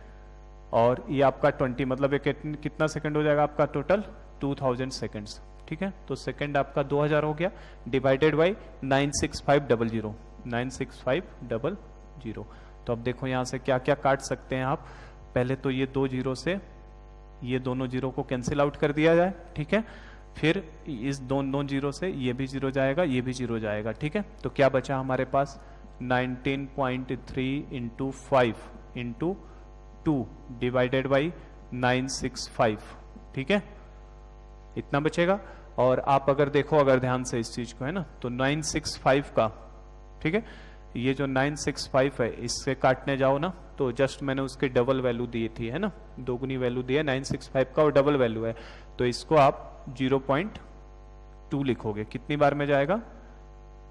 और ये आपका 20 मतलब ये कितना सेकंड हो जाएगा आपका? Total 2000 seconds. ठीक है। तो सेकंड आपका 2000 हो गया, डिवाइडेड बाई 96500। 96500। तो अब देखो यहां से क्या क्या काट सकते हैं आप। पहले तो ये 2 जीरो से ये दोनों जीरो को कैंसिल आउट कर दिया जाए। ठीक है। फिर इस दोनों जीरो से ये भी जीरो जाएगा, ये भी जीरो जाएगा। ठीक है। तो क्या बचा हमारे पास? 19.3 इंटू 5 इंटू 2 डिवाइडेड बाई 965। ठीक है। इतना बचेगा। और आप अगर देखो, अगर ध्यान से इस चीज को है ना, तो 965 का, ठीक है, ये जो 965 है इससे काटने जाओ ना तो जस्ट मैंने उसके डबल वैल्यू दी थी, है ना, दोगुनी वैल्यू दी है 965 का और डबल वैल्यू है, तो इसको आप 0.2 लिखोगे। कितनी बार में जाएगा?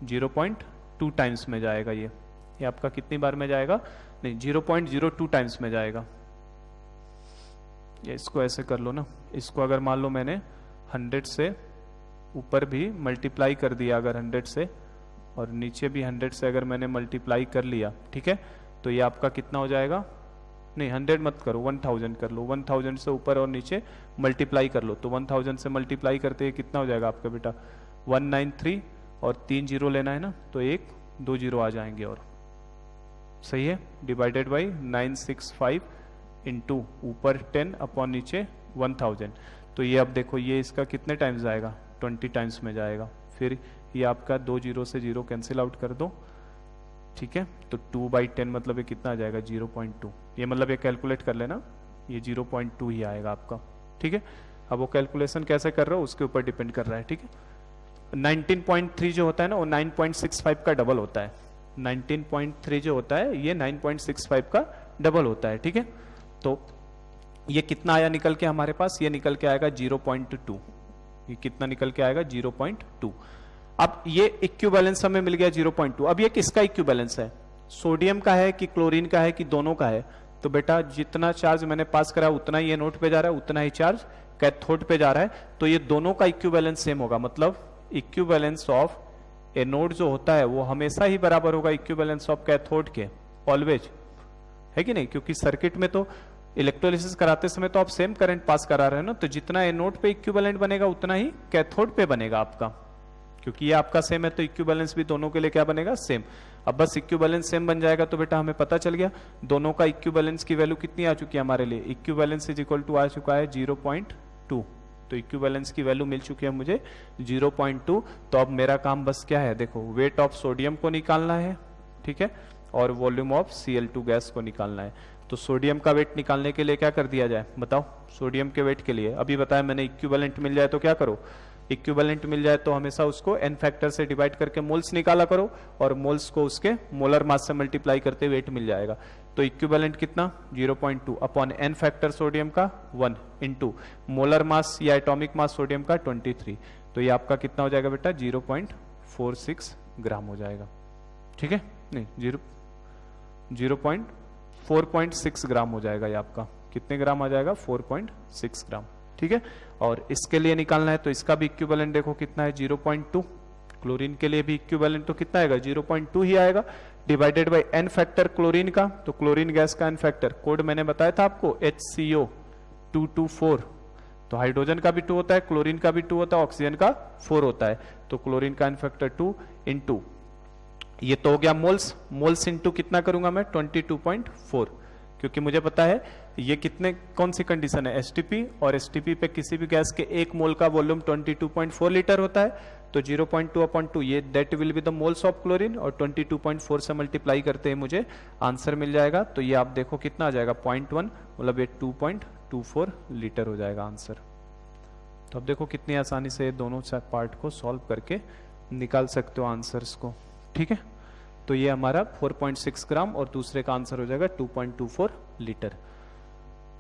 0.2 टाइम्स में जाएगा। ये आपका कितनी बार में जाएगा? नहीं, 0.02 टाइम्स में जाएगा। ये इसको ऐसे कर लो ना, इसको अगर मान लो मैंने 100 से ऊपर भी मल्टीप्लाई कर दिया अगर 100 से और नीचे भी 100 से अगर मैंने मल्टीप्लाई कर लिया, ठीक है, तो ये आपका कितना हो जाएगा, नहीं 100 मत करो, 1000 कर लो, 1000 से ऊपर और नीचे मल्टीप्लाई कर लो, तो 1000 से मल्टीप्लाई करते ही कितना हो जाएगा आपका बेटा 193 और 3 जीरो लेना है ना, तो 1 2 जीरो आ जाएंगे और सही है, डिवाइडेड बाई 965 इंटू ऊपर 10 अपॉन नीचे 1000। तो ये अब देखो ये इसका कितने टाइम्स जाएगा, 20 टाइम्स में जाएगा। फिर ये आपका 2 जीरो से जीरो कैंसिल आउट कर दो, ठीक है, तो 2/10 मतलब ये कितना आ जाएगा 0.2। ये मतलब ये कैलकुलेट कर लेना, ये 0.2 ही आएगा आपका, ठीक है। अब वो कैलकुलेशन कैसे कर रहे हो उसके ऊपर डिपेंड कर रहा है, ठीक है। 19.3 जो होता है ना वो 9.65 का डबल होता है, 19.3 जो होता है ये 9.65 का डबल होता है, ठीक है। तो ये कितना आया निकल के हमारे पास, ये निकल के आएगा 0.2। ये कितना निकल के आएगा 0.2। अब ये इक्विवेलेंस हमें मिल गया 0.2। अब ये किसका इक्विवेलेंस है, सोडियम का है कि क्लोरीन का है कि दोनों का है। तो बेटा जितना चार्ज मैंने पास करा उतना ही एनोड पे जा रहा है, उतना ही चार्ज कैथोड पे जा रहा है, तो ये दोनों का इक्विवेलेंस सेम होगा। मतलब इक्विवेलेंस ऑफ एनोड जो होता है वो हमेशा ही बराबर होगा इक्विवेलेंस ऑफ कैथोड के, ऑलवेज, है कि नहीं, क्योंकि सर्किट में तो इलेक्ट्रोलिसिस कराते समय तो आप सेम करंट पास करा रहे हो ना, तो जितना एनोड पे इक्विवेलेंट बनेगा उतना ही कैथोड पे बनेगा आपका, क्योंकि ये आपका सेम है तो इक्विवेलेंस भी दोनों के लिए क्या बनेगा, सेम। अब बस इक्विवेलेंस सेम बन जाएगा तो बेटा हमें पता चल गया दोनों का इक्विवेलेंस की वैल्यू कितनी आ चुकी है हमारे लिए, इक्विवेलेंस इज इक्वल टू आ चुका है 0.2। तो इक्विवेलेंस की वैल्यू मिल चुकी है मुझे 0.2। तो अब मेरा काम बस क्या है, देखो वेट ऑफ सोडियम को निकालना है, ठीक है, और वॉल्यूम ऑफ Cl2 गैस को निकालना है। तो सोडियम का वेट निकालने के लिए क्या कर दिया जाए बताओ, सोडियम के वेट के लिए अभी बताया मैंने, इक्विवेलेंट मिल जाए तो क्या करो, इक्विवेलेंट मिल जाए तो हमेशा उसको n फैक्टर से डिवाइड करके मोल्स निकाला करो, और मोल्स को उसके मोलर मास से मल्टीप्लाई करते वेट मिल जाएगा। तो इक्विवेलेंट कितना 0.2 अपॉन n फैक्टर सोडियम का 1 इंटू मोलर मास या एटॉमिक मास सोडियम का 23। तो ये आपका कितना हो जाएगा बेटा 0.46 ग्राम हो जाएगा, ठीक है, नहीं 4.6 ग्राम हो जाएगा ये आपका, कितने ग्राम आ जाएगा 4.6 ग्राम, ठीक है। और इसके लिए निकालना है तो इसका भी इक्विवेलेंट देखो कितना है 0.2, क्लोरीन के लिए भी इक्विवेलेंट तो कितना आएगा 0.2 ही आएगा, divided by n factor chlorine का, तो क्लोरीन गैस का n फैक्टर कोड मैंने बताया था आपको HCO 224। तो हाइड्रोजन का भी 2 होता है, क्लोरीन का भी 2 होता है, ऑक्सीजन का 4 होता है। तो क्लोरीन का n फैक्टर 2 इंटू ये तो हो गया मोल्स, मोल्स इंटू कितना करूंगा मैं 22.4, क्योंकि मुझे पता है ये कितने कौन सी कंडीशन है एसटीपी, और एसटीपी पे किसी भी गैस के एक मोल का वॉल्यूम 22.4 लीटर होता है। तो 0.2/2 ये that will be the moles of chlorine, और 22.4 से मल्टीप्लाई करते हैं मुझे आंसर मिल जाएगा। तो ये आप देखो कितना आ जाएगा 0.1, मतलब ये 2.24 लीटर हो जाएगा आंसर। तो अब देखो कितनी आसानी से दोनों पार्ट को सॉल्व करके निकाल सकते हो आंसर्स को, ठीक है। तो ये हमारा 4.6 ग्राम और दूसरे का आंसर हो जाएगा 2.24 लीटर,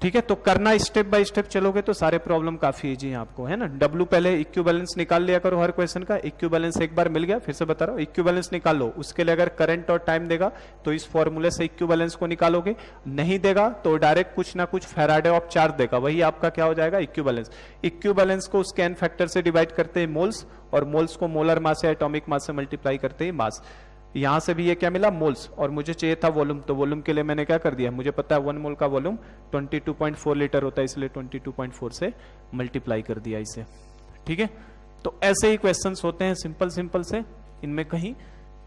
ठीक है। तो करना स्टेप बाय स्टेप चलोगे तो सारे प्रॉब्लम काफी इजी है आपको, है ना। डब्ल्यू पहले इक्विवेलेंस निकाल लिया करो हर क्वेश्चन का, इक्विवेलेंस एक बार मिल गया, फिर से बता रहा हूं इक्विवेलेंस निकाल लो। उसके लिए अगर करंट और टाइम देगा तो इस फॉर्मूले से इक्विवेलेंस को निकालोगे, नहीं देगा तो डायरेक्ट कुछ ना कुछ फैराडे ऑफ चार्ज देगा, वही आपका क्या हो जाएगा इक्विवेलेंस। इक्विवेलेंस को उसके n फैक्टर से डिवाइड करते हैं मोल्स, और मोल्स को मोलर मास या एटॉमिक मास से मल्टीप्लाई करते हैं मास। यहां से भी ये क्या मिला मोल्स, और मुझे चाहिए था वॉल्यूम, तो वॉल्यूम के लिए मैंने क्या कर दिया, मुझे पता है 1 मोल का वॉल्यूम 22.4 लीटर होता है, इसलिए 22.4 से मल्टीप्लाई कर दिया इसे, ठीक है। तो ऐसे ही क्वेश्चंस होते हैं सिंपल सिंपल से, इनमें कहीं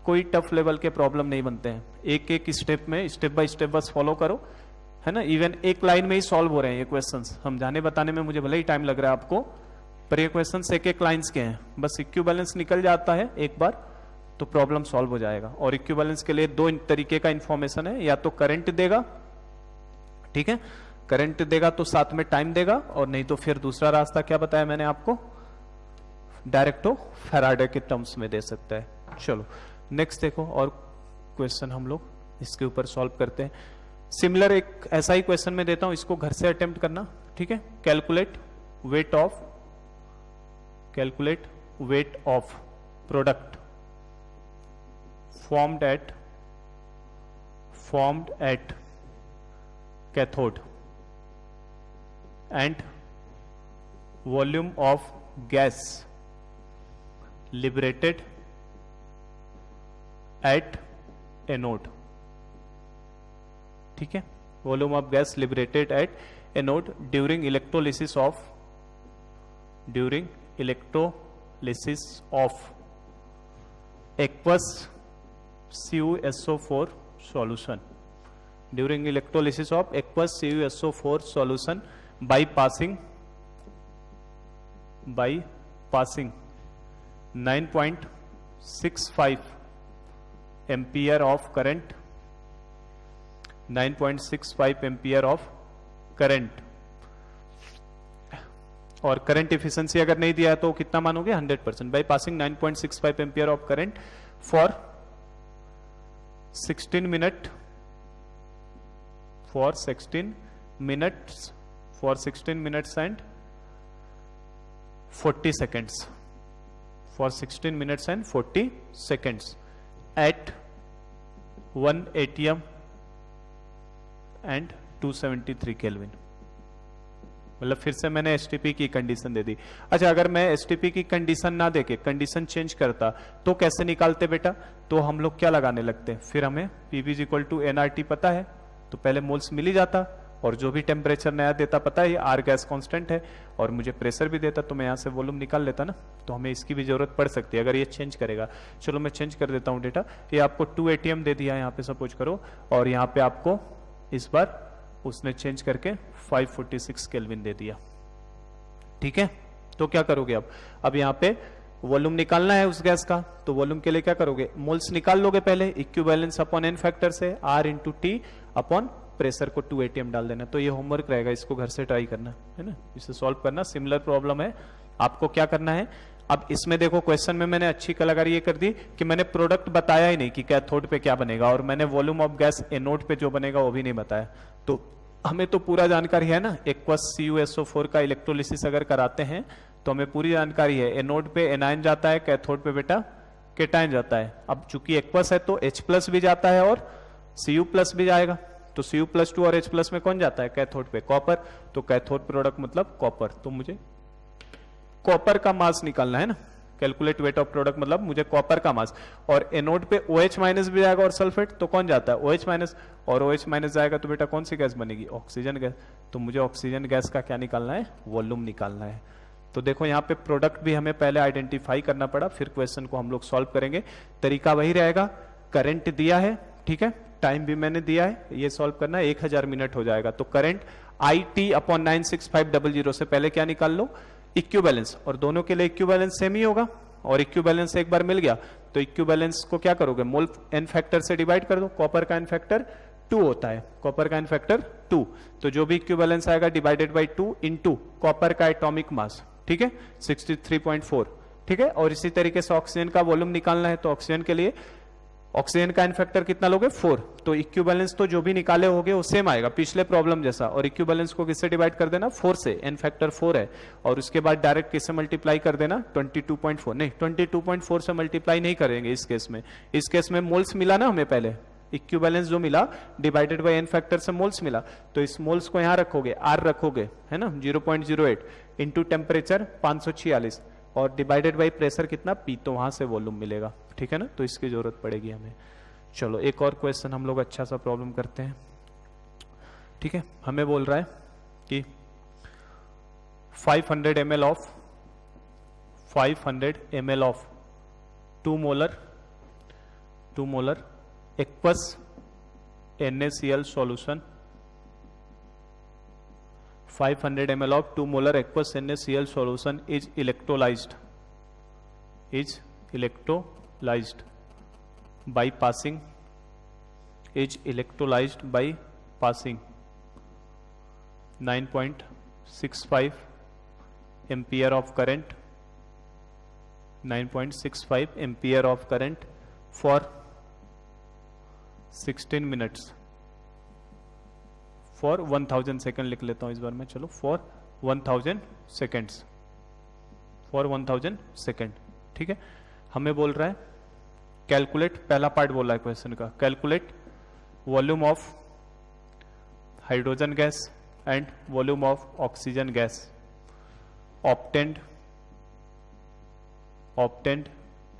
कोई टफ लेवल के प्रॉब्लम नहीं बनते हैं। एक एक स्टेप में स्टेप बाय स्टेप बस फॉलो करो, है ना। इवन एक लाइन में ही सॉल्व हो रहे हैं ये क्वेश्चन, समझाने बताने में मुझे भले ही टाइम लग रहा है आपको, पर ये क्वेश्चन एक एक लाइन्स के हैं, बस इक्विवेलेंस निकल जाता है एक बार तो प्रॉब्लम सॉल्व हो जाएगा। और इक्विवेलेंस के लिए दो तरीके का इंफॉर्मेशन है, या तो करंट देगा, ठीक है, करंट देगा तो साथ में टाइम देगा, और नहीं तो फिर दूसरा रास्ता क्या बताया मैंने आपको, डायरेक्टो फैराडे के टर्म्स में दे सकता है। चलो नेक्स्ट देखो, और क्वेश्चन हम लोग इसके ऊपर सॉल्व करते हैं। सिमिलर एक ऐसा ही क्वेश्चन मैं देता हूं, इसको घर से अटेम्प्ट करना, ठीक है। Calculate weight of product formed at cathode and volume of gas liberated at anode, ठीक है, volume of gas liberated at anode during electrolysis of aqueous CuSO4 solution, during electrolysis of aqueous CuSO4 solution by passing 9.65 ampere of current, 9.65 ampere of current, और current efficiency अगर नहीं दिया तो कितना मानोगे 100%, by passing 9.65 ampere of current for 16 minute for 16 minutes and 40 seconds, for 16 minutes and 40 seconds at 1 ATM and 273 kelvin. मतलब फिर से मैंने एसटीपी की कंडीशन दे दी। अच्छा, अगर मैं एसटीपी की कंडीशन ना देके कंडीशन चेंज करता तो कैसे निकालते बेटा? तो हम लोग क्या लगाने लगते, फिर हमें पीवी इक्वल टू एनआरटी पता है तो पहले मोल्स मिल ही जाता, और जो भी टेम्परेचर नया देता पता है, आर गैस कांस्टेंट है और मुझे प्रेशर भी देता तो मैं यहाँ से वॉल्यूम निकाल लेता ना। तो हमें इसकी भी जरूरत पड़ सकती है अगर ये चेंज करेगा। चलो मैं चेंज कर देता हूँ डेटा। ये आपको 2 ATM दे दिया यहाँ पे सपोज करो, और यहाँ पे आपको इस बार उसने चेंज करके 546 केल्विन दे दिया, ठीक है। तो क्या करोगे अब यहाँ पे वॉल्यूम निकालना है उस गैस का, तो वॉल्यूम के लिए क्या करोगे, मोल्स निकाल लोगे पहले, इक्विवेलेंस अपॉन एन फैक्टर से R into T upon pressure को 2 ATM डाल देना। तो ये होमवर्क रहेगा, इसको घर से ट्राई करना है ना, इसे सॉल्व करना। सिमिलर प्रॉब्लम है, आपको क्या करना है अब इसमें देखो क्वेश्चन में मैंने अच्छी कलाकारी ये कर दी कि मैंने प्रोडक्ट बताया ही नहीं कि कैथोड पे क्या बनेगा, और मैंने वॉल्यूम ऑफ गैस एनोड पे जो बनेगा वो भी नहीं बताया। तो हमें तो पूरा जानकारी है ना, एक्वस CuSO4 का इलेक्ट्रोलिसिस अगर कराते हैं तो हमें पूरी जानकारी है। एनोड पे एनायन जाता है, कैथोड पे बेटा केटायन जाता है। अब चूंकि एक्वस है तो H+ भी जाता है और Cu+ भी जाएगा, तो Cu+2 और H+ में कौन जाता है कैथोड पे, कॉपर। तो कैथोड प्रोडक्ट मतलब कॉपर, तो मुझे कॉपर का मास निकालना है ना, कैलकुलेट वेट ऑफ प्रोडक्ट मतलब मुझे कॉपर का मास। और एनोड पे OH- भी जाएगा और सल्फेट, तो कौन जाता है OH-, और OH- जाएगा तो बेटा कौन सी गैस बनेगी, ऑक्सीजन गैस। तो मुझे ऑक्सीजन गैस का क्या निकालना है, वॉल्यूम निकालना है। तो देखो यहाँ पे प्रोडक्ट भी हमें पहले आइडेंटिफाई करना पड़ा, फिर क्वेश्चन को हम लोग सॉल्व करेंगे। तरीका वही रहेगा, करंट दिया है, ठीक है, टाइम भी मैंने दिया है, ये सॉल्व करना है, 1000 मिनट हो जाएगा। तो करंट IT अपॉन 96500 से पहले क्या निकाल लो, इक्विवेलेंस, और दोनों के लिए इक्विवेलेंस सेम ही होगा, और इक्विवेलेंस एक बार मिल गया तो इक्विवेलेंस को क्या करोगे, मोल एन फैक्टर से डिवाइड कर दो। कॉपर का एन फैक्टर 2 होता है, कॉपर का एन फैक्टर 2, तो जो भी इक्विवेलेंस आएगा डिवाइडेड बाय 2 इनटू कॉपर का एटॉमिक मास, ठीक है, 63.4, ठीक है। और इसी तरीके से ऑक्सीजन का वॉल्यूम निकालना है, तो ऑक्सीजन के लिए ऑक्सीजन का एन फैक्टर कितना लोगे, 4, तो इक्विवेलेंस तो जो भी निकाले होगे वो सेम आएगा पिछले प्रॉब्लम जैसा, और इक्विवेलेंस को किससे डिवाइड कर देना, 4 से, एन फैक्टर 4 है, और उसके बाद डायरेक्ट किससे मल्टीप्लाई कर देना, 22.4, नहीं 22.4 से मल्टीप्लाई नहीं करेंगे इस केस में। इस केस में मोल्स मिला ना हमें पहले, इक्विवेलेंस जो मिला डिवाइडेड बाय एन फैक्टर से मोल्स मिला, तो इस मोल्स को यहां रखोगे, R रखोगे, है ना, 0.08 इंटू टेम्परेचर 546 और डिवाइडेड बाय प्रेशर कितना P, तो वहां से वॉल्यूम मिलेगा, ठीक है ना। तो इसकी जरूरत पड़ेगी हमें। चलो एक और क्वेश्चन हम लोग अच्छा सा प्रॉब्लम करते हैं, ठीक है। हमें बोल रहा है कि 500 ml of 2 molar aqueous NaCl solution, 500 ml of 2 molar aqueous NaCl solution is electrolyzed by passing 9.65 ampere of current, 9.65 ampere of current for 16 minutes for 1000 second लिख लेता हूं इस बार में, चलो फॉर 1000 सेकेंड्स, फॉर 1000 सेकेंड, ठीक है। हमें बोल रहा है कैलकुलेट, पहला पार्ट बोला है क्वेश्चन का, calculate volume of hydrogen gas and volume of oxygen gas obtained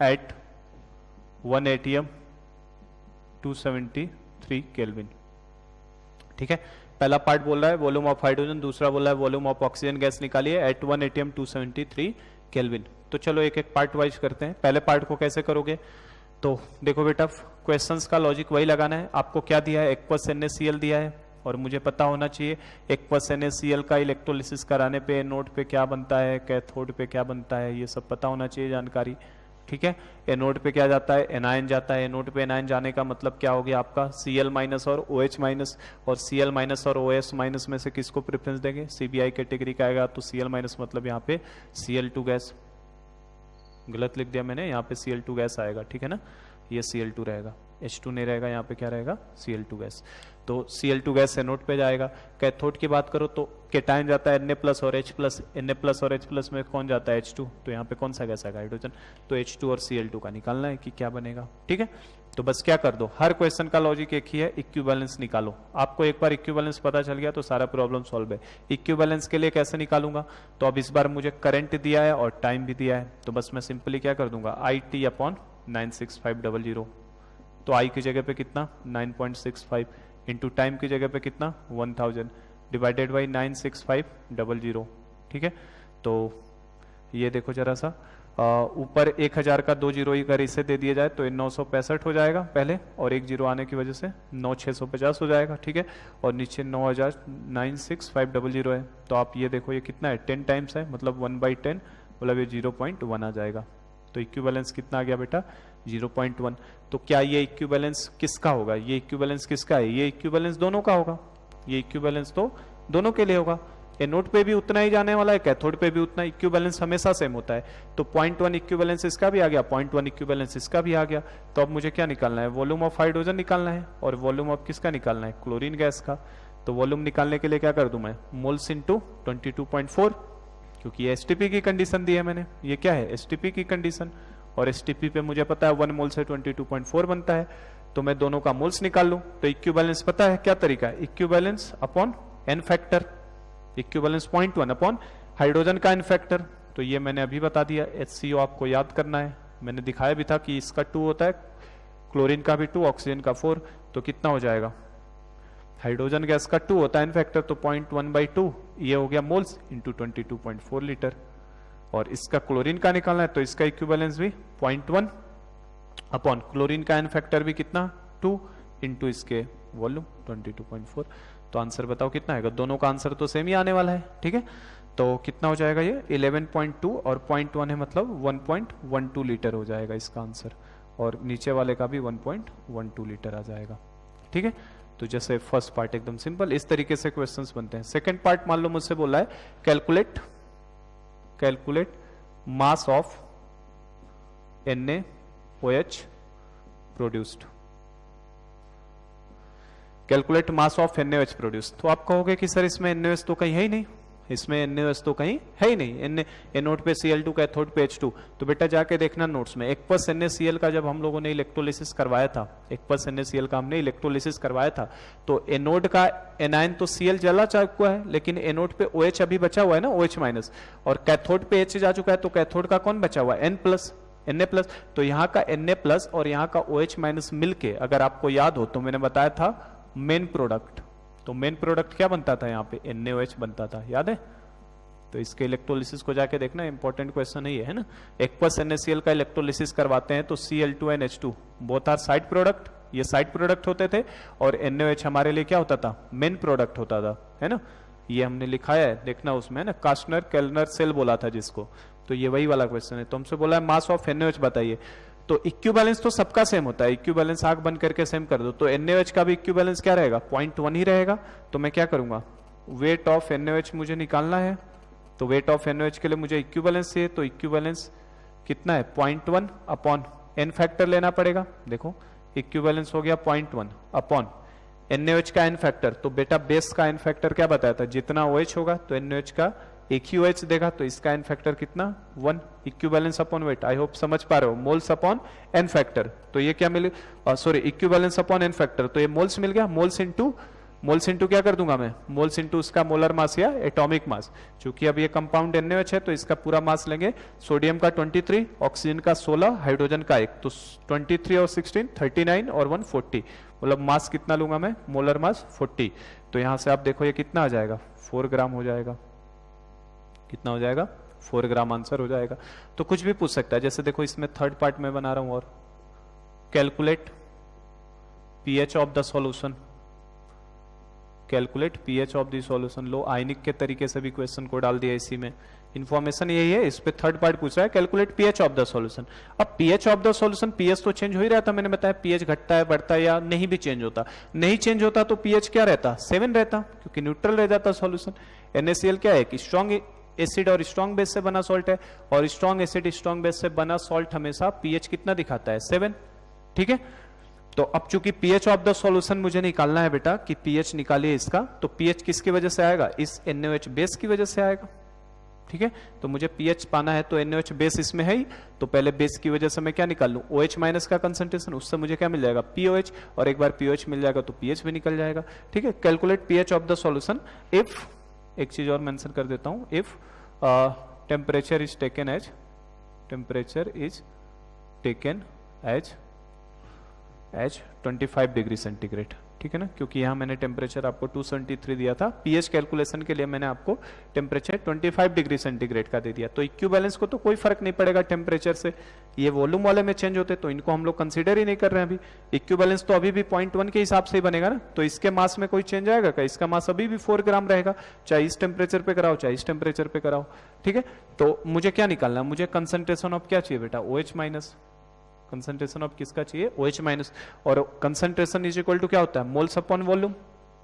at 1 atm 273 kelvin. ठीक है, पहला पार्ट बोल रहा है वॉल्यूम ऑफ हाइड्रोजन, दूसरा बोल रहा है वॉल्यूम ऑफ ऑक्सीजन गैस निकालिए एट 1 atm 273 केल्विन। तो चलो एक एक पार्ट वाइज करते हैं। पहले पार्ट को कैसे करोगे, तो देखो बेटा क्वेश्चंस का लॉजिक वही लगाना है। आपको क्या दिया है, एक्वस NaCl दिया है और मुझे पता होना चाहिए एक्वस NaCl का इलेक्ट्रोलिसिस कराने पे एनोड पे क्या बनता है, कैथोड पे क्या बनता है, ये सब पता होना चाहिए जानकारी। ठीक है, एनोड पे क्या जाता है, एनायन जाता है। एनोड पे एनायन जाने का मतलब क्या हो गया आपका Cl माइनस और OH माइनस, और Cl माइनस और OS माइनस में से किसको प्रेफरेंस देंगे, CBI कैटेगरी का आएगा। तो Cl माइनस मतलब यहाँ पे Cl2 गैस, गलत लिख दिया मैंने, यहाँ पे Cl2 गैस आएगा। ठीक है ना, ये Cl2 रहेगा, H2 नहीं रहेगा, यहाँ पे क्या रहेगा Cl2 गैस। तो Cl2 गैस एनोड पे जाएगा। कैथोड की बात करो तो केटायन जाता है Na प्लस और H प्लस, Na प्लस और H प्लस में कौन जाता है H2, तो यहाँ पे कौन सा गैस आएगा हाइड्रोजन। तो H2 और Cl2 का निकालना है कि क्या बनेगा। ठीक है, तो बस क्या कर दो, हर क्वेश्चन का लॉजिक एक ही है, इक्विवेलेंस निकालो। आपको एक बार इक्विवेलेंस पता चल गया तो सारा प्रॉब्लम सॉल्व है। इक्विवेलेंस के लिए कैसे निकालूंगा, तो अब इस बार मुझे करंट दिया है और टाइम भी दिया है, तो बस मैं सिंपली क्या कर दूंगा IT अपॉन 96500। तो I की जगह पे कितना 9.65 इंटू टाइम की जगह पे कितना 1000 डिवाइडेड बाई 96500। ठीक है, तो ये देखो जरा सा ऊपर 1000 का 2 जीरो ही अगर इसे दे दिया जाए तो ये 965 हो जाएगा पहले, और एक जीरो आने की वजह से 9650 हो जाएगा। ठीक है, और नीचे 9,96500 है। तो आप ये देखो ये कितना है 10 टाइम्स है, मतलब 1/10, मतलब ये 0.1 आ जाएगा। तो इक्विवेलेंस कितना आ गया बेटा 0.1। तो क्या ये इक्विवेलेंस किसका होगा, ये इक्विवेलेंस किसका है, ये इक्विवेलेंस दोनों का होगा। ये इक्विवेलेंस तो दोनों के लिए होगा, एनोड पे भी उतना ही जाने वाला है, कैथोड पे भी उतना। इक्विवेलेंस हमेशा सेम होता है। तो 0.1 इक्विवेलेंस इसका भी आ गया, 0.1 इक्विवेलेंस इसका भी आ गया। तो अब मुझे क्या निकालना है, वॉल्यूम ऑफ हाइड्रोजन निकालना है, और वॉल्यूम ऑफ किसका निकालना है, क्लोरीन गैस का। तो वॉल्यूम निकालने के लिए क्या कर दूं मैं, मोल्स इंटू 22.4, क्योंकि ये STP की कंडीशन दी है मैंने। ये क्या है STP की कंडीशन, और STP पे मुझे पता है 1 मोल से 22.4 बनता है। तो मैं दोनों का मोल्स निकाल लूं। तो इक्विवेलेंस पता है क्या तरीका है, equivalence upon N factor, equivalence 0.1 upon hydrogen का एन फैक्टर। तो ये मैंने अभी बता दिया, HCO आपको याद करना है। मैंने दिखाया भी था कि इसका 2 होता है, क्लोरीन का भी 2, ऑक्सीजन का 4। तो कितना हो जाएगा, हाइड्रोजन गैस का 2 होता है एन फैक्टर, तो 0.1/2 ये हो गया मोल्स इंटू 22.4 लीटर। और इसका क्लोरीन का निकालना है तो इसका इक्विवेलेंस भी 0.1 अपॉन क्लोरीन का एन फैक्टर भी कितना 2 इंटू इसके वॉल्यूम 22.4। तो आंसर बताओ कितना आएगा, दोनों का आंसर तो सेम ही आने वाला है। ठीक है, तो कितना हो जाएगा ये 11.2 और 0.1 है, मतलब 1.12 लीटर हो जाएगा इसका आंसर, और नीचे वाले का भी 1.12 लीटर आ जाएगा। ठीक है, तो जैसे फर्स्ट पार्ट एकदम सिंपल, इस तरीके से क्वेश्चंस बनते हैं। सेकंड पार्ट मान लो मुझसे बोला है calculate mass of NaOH produced, calculate mass of NaOH produced. तो आप कहोगे कि सर इसमें NaOH तो कहीं है ही नहीं, इसमें NaOH तो कहीं है ही नहीं, एनोड पे Cl2 कैथोड पे H2। तो बेटा जाके देखना नोट्स में, एक्वस NaCl का जब हम लोगों ने इलेक्ट्रोलिसिस करवाया था, एक्वस NaCl का हमने इलेक्ट्रोलिसिस करवाया था, तो एनोड का एनायन तो Cl जला चुका है, लेकिन एनोड पे OH अभी बचा हुआ है ना, OH माइनस, और कैथोड पे H जा चुका है, तो कैथोड का कौन बचा हुआ है Na प्लस। तो यहाँ का Na प्लस और यहाँ का OH माइनस मिलके, अगर आपको याद हो तो मैंने बताया था मेन प्रोडक्ट। तो मेन प्रोडक्ट क्या बनता था, यहाँ पे NaOH बनता था, याद है। तो इसके इलेक्ट्रोलिसिस को जाके देखना, इंपॉर्टेंट क्वेश्चन है ना। एक्वस NaCl का इलेक्ट्रोलिसिस करवाते हैं तो Cl2 and H2 both are side product, ये साइड प्रोडक्ट होते थे, और NaOH हमारे लिए क्या होता था, मेन प्रोडक्ट होता था, है ना। ये हमने लिखाया है, देखना उसमें, है ना, कास्टनर केल्नर सेल बोला था जिसको। तो ये वही वाला क्वेश्चन है। तो हमसे बोला है मास ऑफ NaOH बताइए। तो इक्विवेलेंस तो सबका सेम होता है, इक्विवेलेंस आग बंद करके सेम कर दो। तो NaOH का भी इक्विवेलेंस क्या रहेगा, 0.1 ही रहेगा। तो मैं क्या करूंगा, वेट ऑफ NaOH मुझे निकालना है, तो वेट ऑफ NaOH के लिए मुझे इक्विवेलेंस चाहिए। तो इक्विवेलेंस कितना है 0.1 अपॉन एन फैक्टर लेना पड़ेगा। देखो इक्विवेलेंस हो गया 0.1 अपॉन NaOH का एन फैक्टर। तो बेटा बेस का एन फैक्टर क्या बताया था, जितना OH होगा तो NaOH का एक ही OH देगा, तो इसका एन फैक्टर कितना 1। Equivalence upon weight, I hope समझ पा रहे हो, मोल्स अपॉन एन फैक्टर। तो ये क्या मिले, sorry equivalence upon N factor, तो ये मोल्स मिल गया, मोल्स इनटू मोल्स इंटू क्या कर दूंगा मैं, मोल्स इंटू उसका मोलर मास या एटॉमिक मास। चूंकि अब ये कंपाउंड NaOH है तो इसका पूरा मास लेंगे, सोडियम का 23, ऑक्सीजन का 16, हाइड्रोजन का 1, तो 23 और 16 39 और 1 40, मतलब मास कितना लूंगा मैं, मोलर मास 40। तो यहां से आप देखो ये कितना आ जाएगा, 4 ग्राम हो जाएगा। कितना हो जाएगा, 4 ग्राम आंसर हो जाएगा। तो कुछ भी पूछ सकता है, जैसे देखो इसमें थर्ड पार्ट में बना रहा हूं, और calculate pH of the solution, calculate pH of the solution. लो आयनिक के तरीके से भी क्वेश्चन को डाल दिया इसी में, इंफॉर्मेशन यही है। इस पे थर्ड पार्ट पूछ रहा है, calculate pH of the solution. अब pH of the solution, pH तो चेंज हो ही रहता, मैंने बताया pH घटता है बढ़ता है या नहीं भी चेंज होता, नहीं चेंज होता तो pH क्या रहता, 7 रहता, क्योंकि न्यूट्रल रह जाता सॉल्यूशन। NaCl क्या है कि स्ट्रॉन्ग एसिड और स्ट्रॉन्ग बेस से बना सॉल्ट है, और स्ट्रॉन्ग एसिड स्ट्रॉन्ग बेस से बना सॉल्ट हमेशा pH कितना दिखाता है, 7। ठीक है, तो अब चूंकि pH ऑफ द सॉल्यूशन मुझे निकालना है बेटा कि pH निकालिए इसका, तो pH किसकी वजह से आएगा, इस NaOH बेस की वजह से आएगा। ठीक है, तो मुझे pH पाना है, तो NaOH बेस इसमें है ही, तो पहले बेस की वजह से मैं क्या निकाल लूं, OH माइनस का कंसंट्रेशन, उससे मुझे क्या मिल जाएगा, POH, और एक बार POH मिल जाएगा तो pH भी निकल जाएगा। ठीक है, calculate pH of the solution if, एक चीज और मेंशन कर देता हूं, if temperature is taken as, temperature is taken as 25 degree centigrade. ठीक है ना, क्योंकि यहां मैंने टेम्परेचर आपको 273 दिया था, pH कैलकुलेशन के लिए मैंने आपको टेम्परेचर 25 डिग्री सेंटीग्रेड का दे दिया। तो इक्विवेलेंस को तो कोई फर्क नहीं पड़ेगा टेम्परेचर से, ये वॉल्यूम वाले में चेंज होते तो इनको हम लोग कंसीडर ही नहीं कर रहे हैं अभी। इक्विवेलेंस तो अभी भी 0.1 के हिसाब से ही बनेगा ना, तो इसके मास में कोई चेंज आएगा क्या, इसका मास अभी भी 4 ग्राम रहेगा, चाहे इस टेम्परेचर पे कराओ चाहे इस टेम्परेचर पे कराओ। ठीक है, तो मुझे क्या निकालना है, मुझे कंसंट्रेशन ऑफ क्या चाहिए बेटा, OH माइनस, कंसंट्रेशन ऑफ किसका चाहिए, OH माइनस, और कंसंट्रेशन इज इक्वल टू क्या होता है, moles upon volume,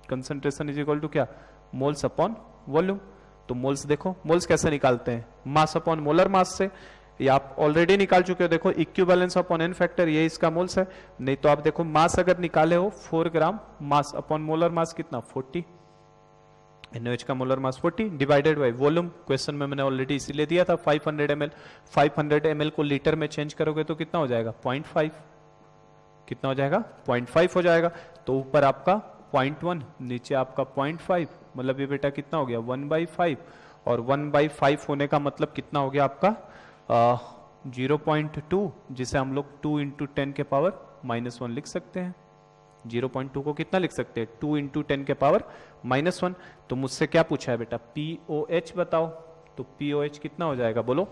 concentration is equal to क्या, मोल्स अपॉन वॉल्यूम। तो मोल्स देखो, मोल्स कैसे निकालते हैं, मास अपॉन मोलर मास से, ये आप ऑलरेडी निकाल चुके हो, देखो इक्विवेलेंस अपॉन n फैक्टर, ये इसका मोल्स है। नहीं तो आप देखो मास अगर निकाले हो 4 ग्राम, मास अपॉन मोलर मास कितना 40, NaOH का molar mass 40 divided by volume, question में मैंने ऑलरेडी इसीलिए दिया था 500 ml, 500 ml को लीटर में चेंज करोगे तो कितना हो जाएगा 0.5, कितना हो जाएगा 0.5 हो जाएगा। तो ऊपर आपका 0.1, नीचे आपका 0.5, मतलब ये बेटा कितना हो गया 1/5, और 1/5 होने का मतलब कितना हो गया आपका 0.2, जिसे हम लोग 2 × 10 के पावर -1 लिख सकते हैं। 0.2 को कितना लिख सकते हैं, 2 × 10 के पावर -1। तो मुझसे क्या पूछा है बेटा, POH बताओ, तो POH कितना हो जाएगा बोलो,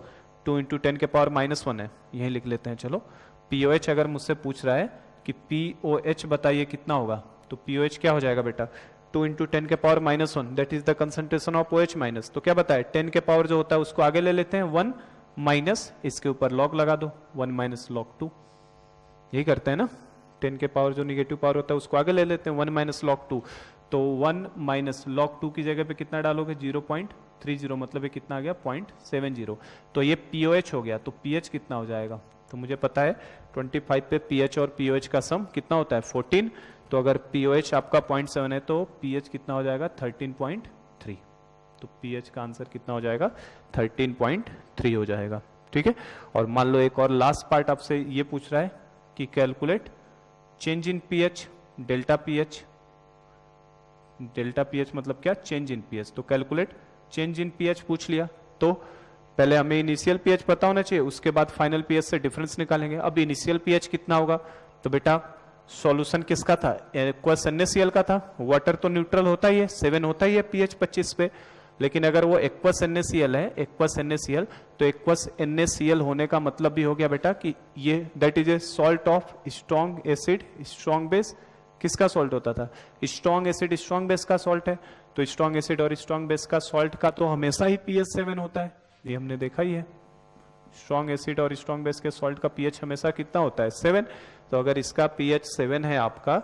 2 × 10 के पावर -1 है, यही लिख लेते हैं। चलो POH अगर मुझसे पूछ रहा है कि POH बताइए कितना होगा, तो POH क्या हो जाएगा बेटा 2 × 10 के power -1, that is the concentration of OH minus. तो क्या बताए, 10 के पावर जो होता है उसको आगे ले लेते हैं, 1 माइनस इसके ऊपर लॉग लगा दो, 1 - log 2, यही करते हैं ना, 10 के पावर जो निगेटिव पावर होता है उसको आगे ले लेते हैं, 1 - log 2। तो 1 - log 2 की जगह पे कितना डालोगे 0.30, मतलब ये कितना आ गया 0.70। तो ये POH हो गया, तो pH कितना हो जाएगा, तो मुझे पता है 25 पे pH और POH का सम कितना होता है 14, तो अगर POH आपका 0.7 है तो pH कितना हो जाएगा 13.3, तो pH का आंसर कितना हो जाएगा 13.3 हो जाएगा। ठीक है, और मान लो एक और लास्ट पार्ट आपसे ये पूछ रहा है कि calculate change in pH, delta pH, delta pH मतलब क्या, चेंज इन pH। तो कैलकुलेट चेंज इन pH पूछ लिया, तो पहले हमें इनिशियल pH पता होना चाहिए, उसके बाद फाइनल pH से डिफरेंस निकालेंगे। अब इनिशियल pH कितना होगा, तो बेटा सॉल्यूशन किसका था, एक्वस NaCl का था, वाटर तो न्यूट्रल होता ही है, 7 होता ही है pH 25 पे, लेकिन अगर वो एक्वस NaCl है, एक्वस NaCl, तो एक्वस NaCl होने का मतलब भी हो गया बेटा कि ये that is a salt of strong acid strong base. किसका सॉल्ट होता था, स्ट्रॉन्ग एसिड स्ट्रॉन्ग बेस का सॉल्ट है, तो स्ट्रॉन्ग एसिड और स्ट्रॉन्ग बेस का सॉल्ट का तो हमेशा ही pH 7 होता है, ये हमने देखा ही है। स्ट्रॉन्ग एसिड और स्ट्रॉन्ग बेस के सॉल्ट का pH हमेशा कितना होता है 7। तो अगर इसका pH 7 है, आपका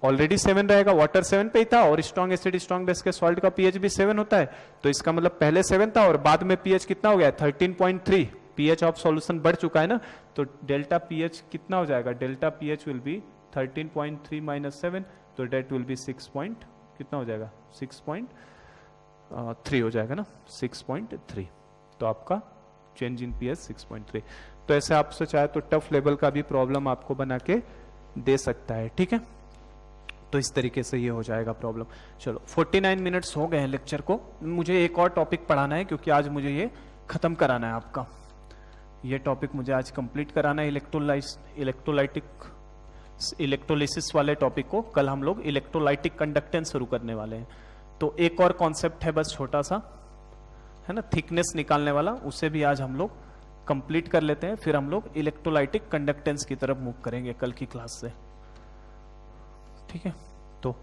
ऑलरेडी 7 रहेगा, वाटर 7 पे ही था, और स्ट्रॉन्ग एसिड स्ट्रॉन्ग बेस के सॉल्ट का pH भी 7 होता है, तो इसका मतलब पहले 7 था और बाद में pH कितना हो गया 13.3, pH ऑफ सॉल्यूशन बढ़ चुका है ना, तो डेल्टा pH कितना हो जाएगा, डेल्टा pH विल बी 13.3 - 7, तो डेट विल बी 6 पॉइंट कितना हो जाएगा 6.3 हो जाएगा ना, 6.3। तो आपका चेंज इन pH 6.3। तो ऐसे आपसे चाहे तो टफ लेवल का भी प्रॉब्लम आपको बना के दे सकता है। ठीक है, तो इस तरीके से ये हो जाएगा प्रॉब्लम। चलो 49 मिनट्स हो गए हैं लेक्चर को, मुझे एक और टॉपिक पढ़ाना है क्योंकि आज मुझे ये खत्म कराना है आपका, ये टॉपिक मुझे आज कंप्लीट कराना है। इलेक्ट्रोलाइसिस वाले टॉपिक को कल हम लोग इलेक्ट्रोलाइटिक कंडक्टेंस शुरू करने वाले हैं। तो एक और कॉन्सेप्ट है बस छोटा सा, है ना, थिकनेस निकालने वाला, उसे भी आज हम लोग कंप्लीट कर लेते हैं, फिर हम लोग इलेक्ट्रोलाइटिक कंडक्टेंस की तरफ मूव करेंगे कल की क्लास से, ठीक है। तो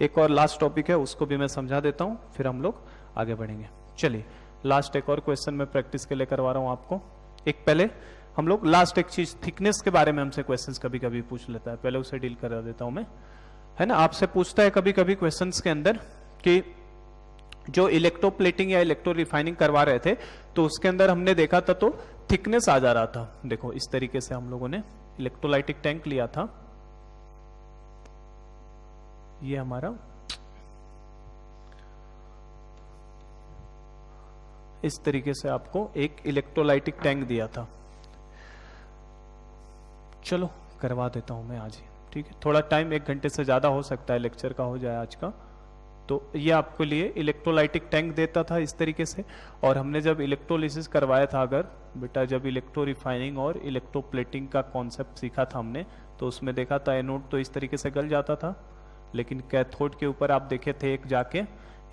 एक और लास्ट टॉपिक है, उसको भी मैं समझा देता हूं, फिर हम लोग आगे बढ़ेंगे। चलिए लास्ट एक और क्वेश्चन मैं प्रैक्टिस के लिए करवा रहा हूं आपको। एक पहले हम लोग लास्ट एक चीज, थिकनेस के बारे में हमसे क्वेश्चंस कभी कभी पूछ लेता है, पहले उसे डील करा देता हूं मैं, है ना। आपसे पूछता है कभी कभी क्वेश्चंस के अंदर कि जो इलेक्ट्रोप्लेटिंग या इलेक्ट्रो रिफाइनिंग करवा रहे थे तो उसके अंदर हमने देखा था तो थिकनेस आ जा रहा था। देखो इस तरीके से हम लोगों ने इलेक्ट्रोलाइटिक टैंक लिया था, ये हमारा इस तरीके से आपको एक इलेक्ट्रोलाइटिक टैंक दिया था। चलो करवा देता हूं मैं आज ही, ठीक है। थोड़ा टाइम 1 घंटे से ज्यादा हो सकता है लेक्चर का हो जाए आज का। तो ये आपके लिए इलेक्ट्रोलाइटिक टैंक देता था इस तरीके से, और हमने जब इलेक्ट्रोलिसिस करवाया था, अगर बेटा जब इलेक्ट्रो रिफाइनिंग और इलेक्ट्रोप्लेटिंग का कॉन्सेप्ट सीखा था हमने, तो उसमें देखा था एनोड तो इस तरीके से गल जाता था, लेकिन कैथोड के ऊपर आप देखे थे एक जाके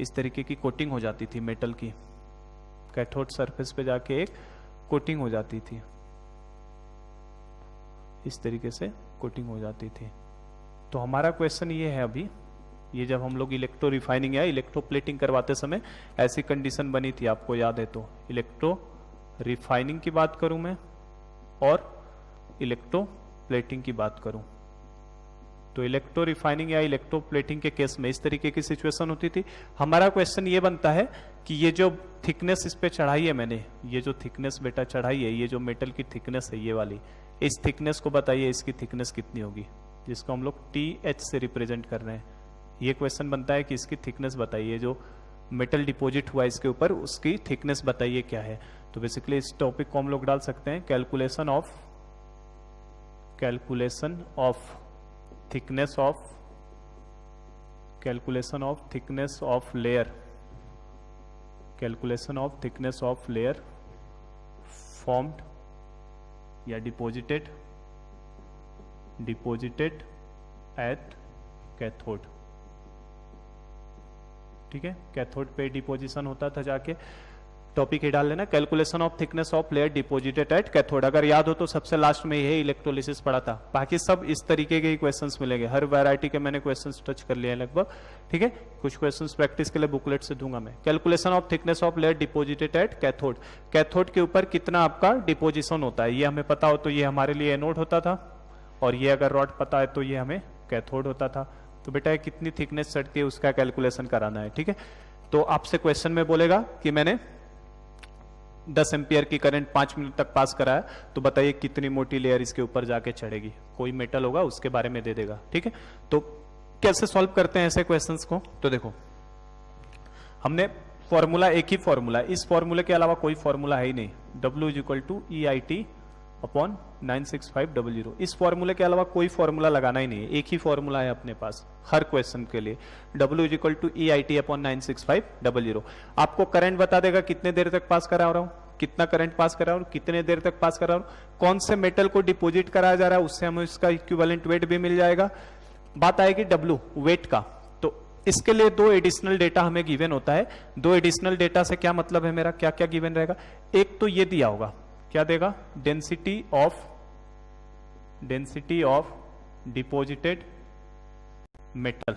इस तरीके की कोटिंग हो जाती थी मेटल की, कैथोड सरफेस पे जाके एक कोटिंग हो जाती थी, इस तरीके से कोटिंग हो जाती थी। तो हमारा क्वेश्चन ये है अभी, ये जब हम लोग इलेक्ट्रो रिफाइनिंग या इलेक्ट्रोप्लेटिंग करवाते समय ऐसी कंडीशन बनी थी, आपको याद है तो, इलेक्ट्रो रिफाइनिंग की बात करूं मैं और इलेक्ट्रोप्लेटिंग की बात करूं, तो इलेक्ट्रो रिफाइनिंग या इलेक्ट्रोप्लेटिंग के केस में इस तरीके की सिचुएशन होती थी। हमारा क्वेश्चन ये बनता है कि ये जो थिकनेस इस पे चढ़ाई है मैंने, ये जो थिकनेस बेटा चढ़ाई है, ये जो मेटल की थिकनेस है ये वाली, इस थिकनेस को बताइए इसकी थिकनेस कितनी होगी, जिसको हम लोग TH से रिप्रेजेंट कर रहे हैं। ये क्वेश्चन बनता है कि इसकी थिकनेस बताइए, जो मेटल डिपॉजिट हुआ इसके ऊपर उसकी थिकनेस बताइए क्या है। तो बेसिकली इस टॉपिक को हम लोग डाल सकते हैं calculation of thickness of layer formed या डिपॉजिटेड एट कैथोड, ठीक है। कैथोड पे डिपोजिशन होता था, जाके टॉपिक ही डाल लेना, calculation of thickness of layer deposited at cathode. अगर याद हो तो सबसे लास्ट में यही इलेक्ट्रोलिसिस पढ़ा था, बाकी सब इस तरीके के ही क्वेश्चंस मिलेंगे, हर वैरायटी के मैंने क्वेश्चंस टच कर लिए हैं लगभग, ठीक है। कुछ क्वेश्चंस प्रैक्टिस के लिए बुकलेट से दूंगा मैं। Calculation of thickness of layer deposited at cathode, cathode के ऊपर कितना आपका डिपोजिशन होता है ये हमें पता हो तो ये हमारे लिए एनोड होता था, और ये अगर रॉड पता है तो ये हमें कैथोड होता था। तो बेटा ये कितनी थिकनेस चढ़ती है उसका कैलकुलेशन कराना है, ठीक है। तो आपसे क्वेश्चन में बोलेगा कि मैंने 10 एम्पियर की करंट 5 मिनट तक पास कराया, तो बताइए कितनी मोटी लेयर इसके ऊपर जाके चढ़ेगी, कोई मेटल होगा उसके बारे में दे देगा, ठीक है। तो कैसे सॉल्व करते हैं ऐसे क्वेश्चंस को, तो देखो हमने फॉर्मूला, एक ही फॉर्मूला, इस फॉर्मूले के अलावा कोई फॉर्मूला है ही नहीं, W=EIT/96500, इस फॉर्मूले के अलावा कोई फॉर्मूला लगाना ही नहीं है, एक ही फॉर्मूला है अपने पास हर क्वेश्चन के लिए, W=EIT/96500। आपको करंट बता देगा कितने देर तक पास करा रहा हूं, कितना करंट पास करा रहा हूं, कितने देर तक पास करा रहा हूं, कौन से मेटल को डिपोजिट कराया जा रहा है, उससे हमें इसका इक्विवेलेंट वेट भी मिल जाएगा। बात आएगी W वेट का, तो इसके लिए 2 एडिशनल डेटा हमें गिवन होता है। 2 एडिशनल डेटा से क्या मतलब है मेरा, क्या क्या गिवन रहेगा, एक तो ये दिया होगा, क्या देगा, डेंसिटी ऑफ डिपोजिटेड मेटल।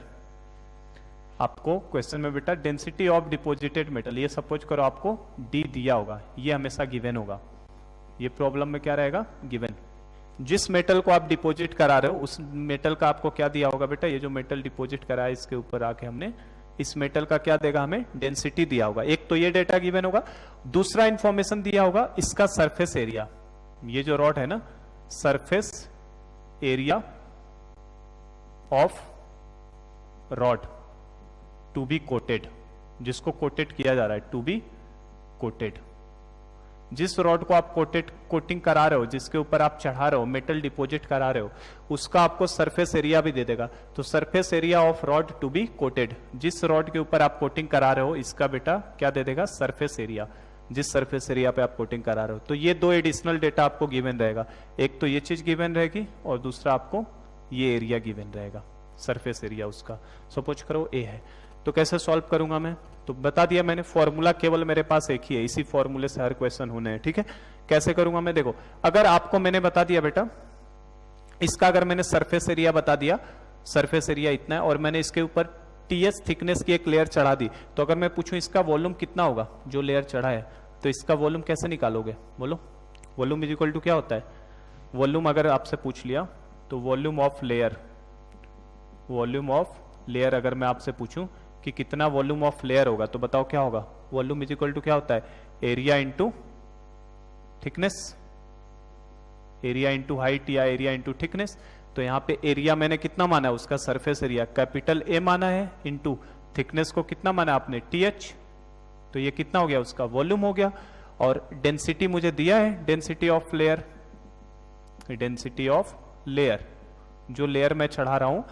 आपको क्वेश्चन में बेटा डेंसिटी ऑफ डिपोजिटेड मेटल, ये सपोज करो आपको D दिया होगा, ये हमेशा गिवन होगा, ये प्रॉब्लम में क्या रहेगा, गिवन। जिस मेटल को आप डिपॉजिट करा रहे हो उस मेटल का आपको क्या दिया होगा बेटा, ये जो मेटल डिपॉजिट करा है इसके ऊपर आके हमने इस मेटल का क्या देगा, हमें डेंसिटी दिया होगा। एक तो ये डेटा गिवन होगा, दूसरा इंफॉर्मेशन दिया होगा इसका सरफेस एरिया, ये जो रॉड है ना, surface area of rod to be coated, जिसको कोटेड किया जा रहा है, टू बी कोटेड, जिस रॉड को आप कोटेड कोटिंग करा रहे हो, जिसके ऊपर आप चढ़ा रहे हो, मेटल डिपॉजिट करा रहे हो, उसका आपको सरफेस एरिया भी दे देगा। तो surface area of rod to be coated, जिस रॉड के ऊपर आप कोटिंग करा रहे हो इसका बेटा क्या दे देगा, सरफेस एरिया, जिस सरफेस एरिया पे आप कोटिंग करा रहे हो। तो ये दो एडिशनल डेटा आपको गिवन रहेगा, एक तो ये चीज गिवन रहेगी और दूसरा आपको ये एरिया गिवन रहेगा, सरफेस एरिया उसका। सपोज करो ए है, तो कैसे सॉल्व करूंगा मैं, तो बता दिया मैंने, फॉर्मूला केवल मेरे पास एक ही है, इसी फॉर्मूले से हर क्वेश्चन होने हैं, ठीक है। कैसे करूंगा मैं, देखो अगर आपको मैंने बता दिया बेटा इसका, अगर मैंने सरफेस एरिया बता दिया, सरफेस एरिया इतना है, और मैंने इसके ऊपर टीएस थिकनेस की एक लेयर चढ़ा दी, तो अगर मैं पूछूं इसका वॉल्यूम कितना होगा जो लेयर चढ़ा है, तो इसका वॉल्यूम कैसे निकालोगे, बोलो। वॉल्यूम इज इक्वल टू क्या होता है, वॉल्यूम अगर आपसे पूछ लिया तो volume of layer, volume of layer अगर मैं आपसे पूछूं कि कितना वॉल्यूम ऑफ लेयर होगा, तो बताओ क्या होगा, वॉल्यूम इज इक्वल टू क्या होता है, area into thickness, area into height या एरिया इंटू थिकनेस। तो यहां पे एरिया मैंने कितना माना है, उसका सरफेस एरिया कैपिटल ए माना है, इंटू थिकनेस को कितना माना आपने, टीएच, तो ये कितना हो गया, उसका वॉल्यूम हो गया। और डेंसिटी मुझे दिया है, density of layer, density of layer, जो लेयर मैं चढ़ा रहा हूं,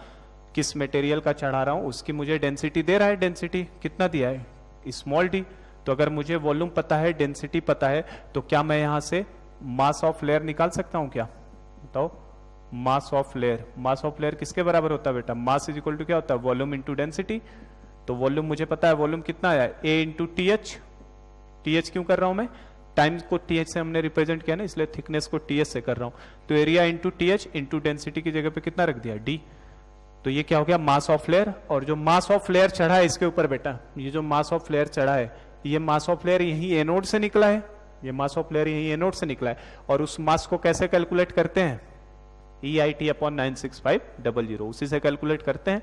किस मटेरियल का चढ़ा रहा हूं उसकी मुझे डेंसिटी दे रहा है, डेंसिटी कितना दिया है, स्मॉल डी। तो अगर मुझे वॉल्यूम पता है, डेंसिटी पता है, तो क्या मैं यहां से मास ऑफ लेयर निकाल सकता हूं क्या, बताओ। Mass of layer, mass of layer किसके बराबर होता है बेटा, मास इज इक्वल टू क्या होता है, वॉल्यूम इंटू डेंसिटी। तो वॉल्यूम मुझे पता है, वॉल्यूम कितना आया, A into T H, T H क्यों कर रहा हूं मैं, टाइम्स को टी एच से हमने रिप्रेजेंट किया ना, इसलिए थिकनेस को टी एच से कर रहा हूं। तो area into T H into density की जगह पे कितना रख दिया, डी। तो ये क्या हो गया, मास ऑफ लेयर। और जो मास ऑफ लेयर चढ़ा है इसके ऊपर बेटा, ये जो मास ऑफ लेयर चढ़ा है, ये मास ऑफ लेयर यही एनोड से निकला है, ये मास ऑफ लेयर यही एनोड से निकला है। और उस मास को कैसे कैलकुलेट करते हैं, EIT अपॉन 96500, उसी से कैलकुलेट करते हैं।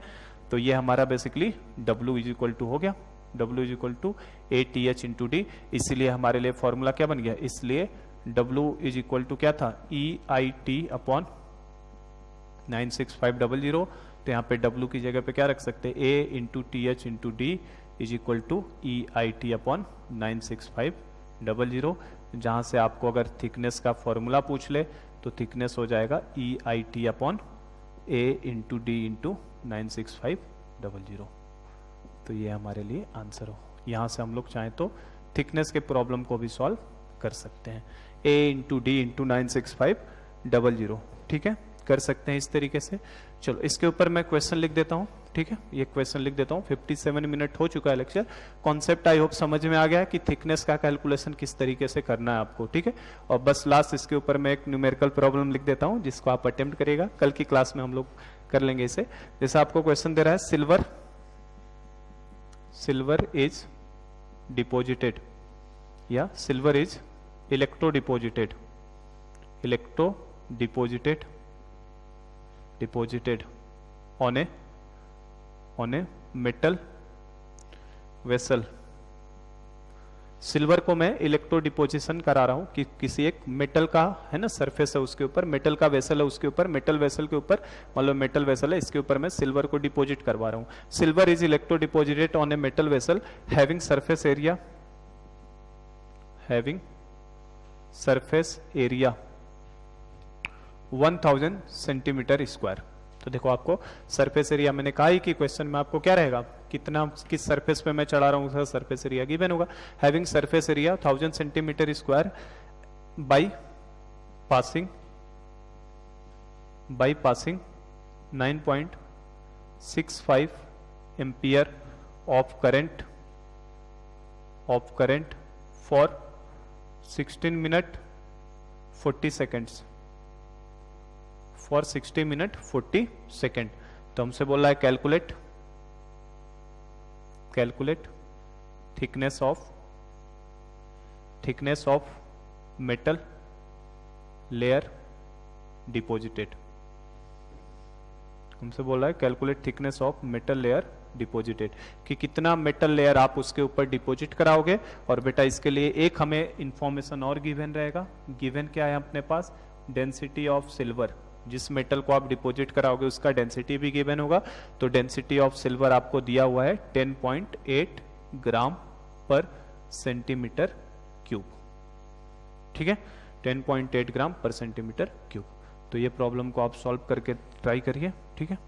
तो ये हमारा basically W is equal to हो गया, W is equal to ATH into D. इसीलिए हमारे लिए फॉर्मूला क्या बन गया, इसलिए W इज इक्वल टू क्या था, EIT अपॉन 96500। तो यहाँ पे W की जगह पे क्या रख सकते हैं, A into T H into D is equal to EIT upon 96500। जहां से आपको अगर थिकनेस का फॉर्मूला पूछ ले तो थिकनेस हो जाएगा EIT upon A into D into 96500। तो ये हमारे लिए आंसर हो। यहां से हम लोग चाहें तो थिकनेस के प्रॉब्लम को भी सॉल्व कर सकते हैं, A इंटू डी इंटू 96500, ठीक है, कर सकते हैं इस तरीके से। चलो इसके ऊपर मैं क्वेश्चन लिख देता हूं, ठीक है, ये क्वेश्चन लिख देता हूं। 57 मिनट हो चुका है लेक्चर, कॉन्सेप्ट आई होप समझ में आ गया है कि थिकनेस का कैलकुलेशन किस तरीके से करना है आपको, ठीक है। और बस लास्ट इसके ऊपर मैं एक न्यूमेरिकल प्रॉब्लम लिख देता हूं जिसको आप अटेम्प्ट करिएगा, कल की क्लास में हम लोग कर लेंगे इसे। जैसे आपको क्वेश्चन दे रहा है, सिल्वर इज डिपोजिटेड या silver is electro deposited on a metal vessel। Silver को मैं इलेक्ट्रो डिपोजिशन करा रहा हूं कि किसी एक मेटल का है ना, सरफेस है उसके ऊपर, मेटल का वेसल है उसके ऊपर, मेटल वेसल के ऊपर, मतलब मेटल वेसल है, इसके ऊपर मैं सिल्वर को डिपोजिट करवा रहा हूं। Silver is electro deposited on a metal vessel having surface area 1000 centimetre square. तो देखो आपको सरफेस एरिया मैंने कहा ही कि क्वेश्चन में आपको क्या रहेगा, कितना किस सरफेस पे मैं चढ़ा रहा हूं उसका सरफेस एरिया गिवन होगा। Having surface area 1000 centimetre square by passing 9.65 ampere of current for 16 minute 40 seconds, for 60 minute 40 second. तो हमसे बोल रहा है calculate thickness of metal layer deposited. हमसे बोल रहा है calculate thickness of metal layer deposited, कि कितना मेटल लेयर आप उसके ऊपर डिपोजिट कराओगे। और बेटा इसके लिए एक हमें इंफॉर्मेशन और गिवन रहेगा, गिवन क्या है अपने पास, डेंसिटी ऑफ सिल्वर, जिस मेटल को आप डिपॉजिट कराओगे उसका डेंसिटी भी गिवन होगा। तो डेंसिटी ऑफ सिल्वर आपको दिया हुआ है 10.8 ग्राम पर सेंटीमीटर क्यूब, ठीक है। 10.8 ग्राम पर सेंटीमीटर क्यूब। तो ये प्रॉब्लम को आप सॉल्व करके ट्राई करिए, ठीक है।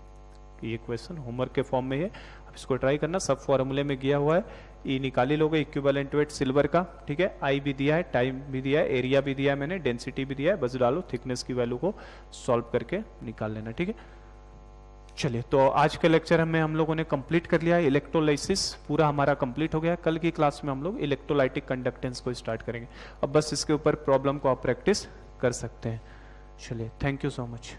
ये क्वेश्चन होमवर्क के फॉर्म में है, अब इसको ट्राई करना। सब फॉर्मूले में गया हुआ है, ई निकाली लोगे इक्विवेलेंट वेट सिल्वर का, ठीक है। आई भी दिया है, टाइम भी दिया है, एरिया भी दिया है मैंने, डेंसिटी भी दिया है, बस डालो थिकनेस की वैल्यू को सॉल्व करके निकाल लेना, ठीक है। चलिए, तो आज के लेक्चर में हम लोगों ने कंप्लीट कर लिया है, इलेक्ट्रोलाइसिस पूरा हमारा कंप्लीट हो गया। कल की क्लास में हम लोग इलेक्ट्रोलाइटिक कंडक्टेंस को स्टार्ट करेंगे। अब बस इसके ऊपर प्रॉब्लम को आप प्रैक्टिस कर सकते हैं। चलिए, थैंक यू सो मच।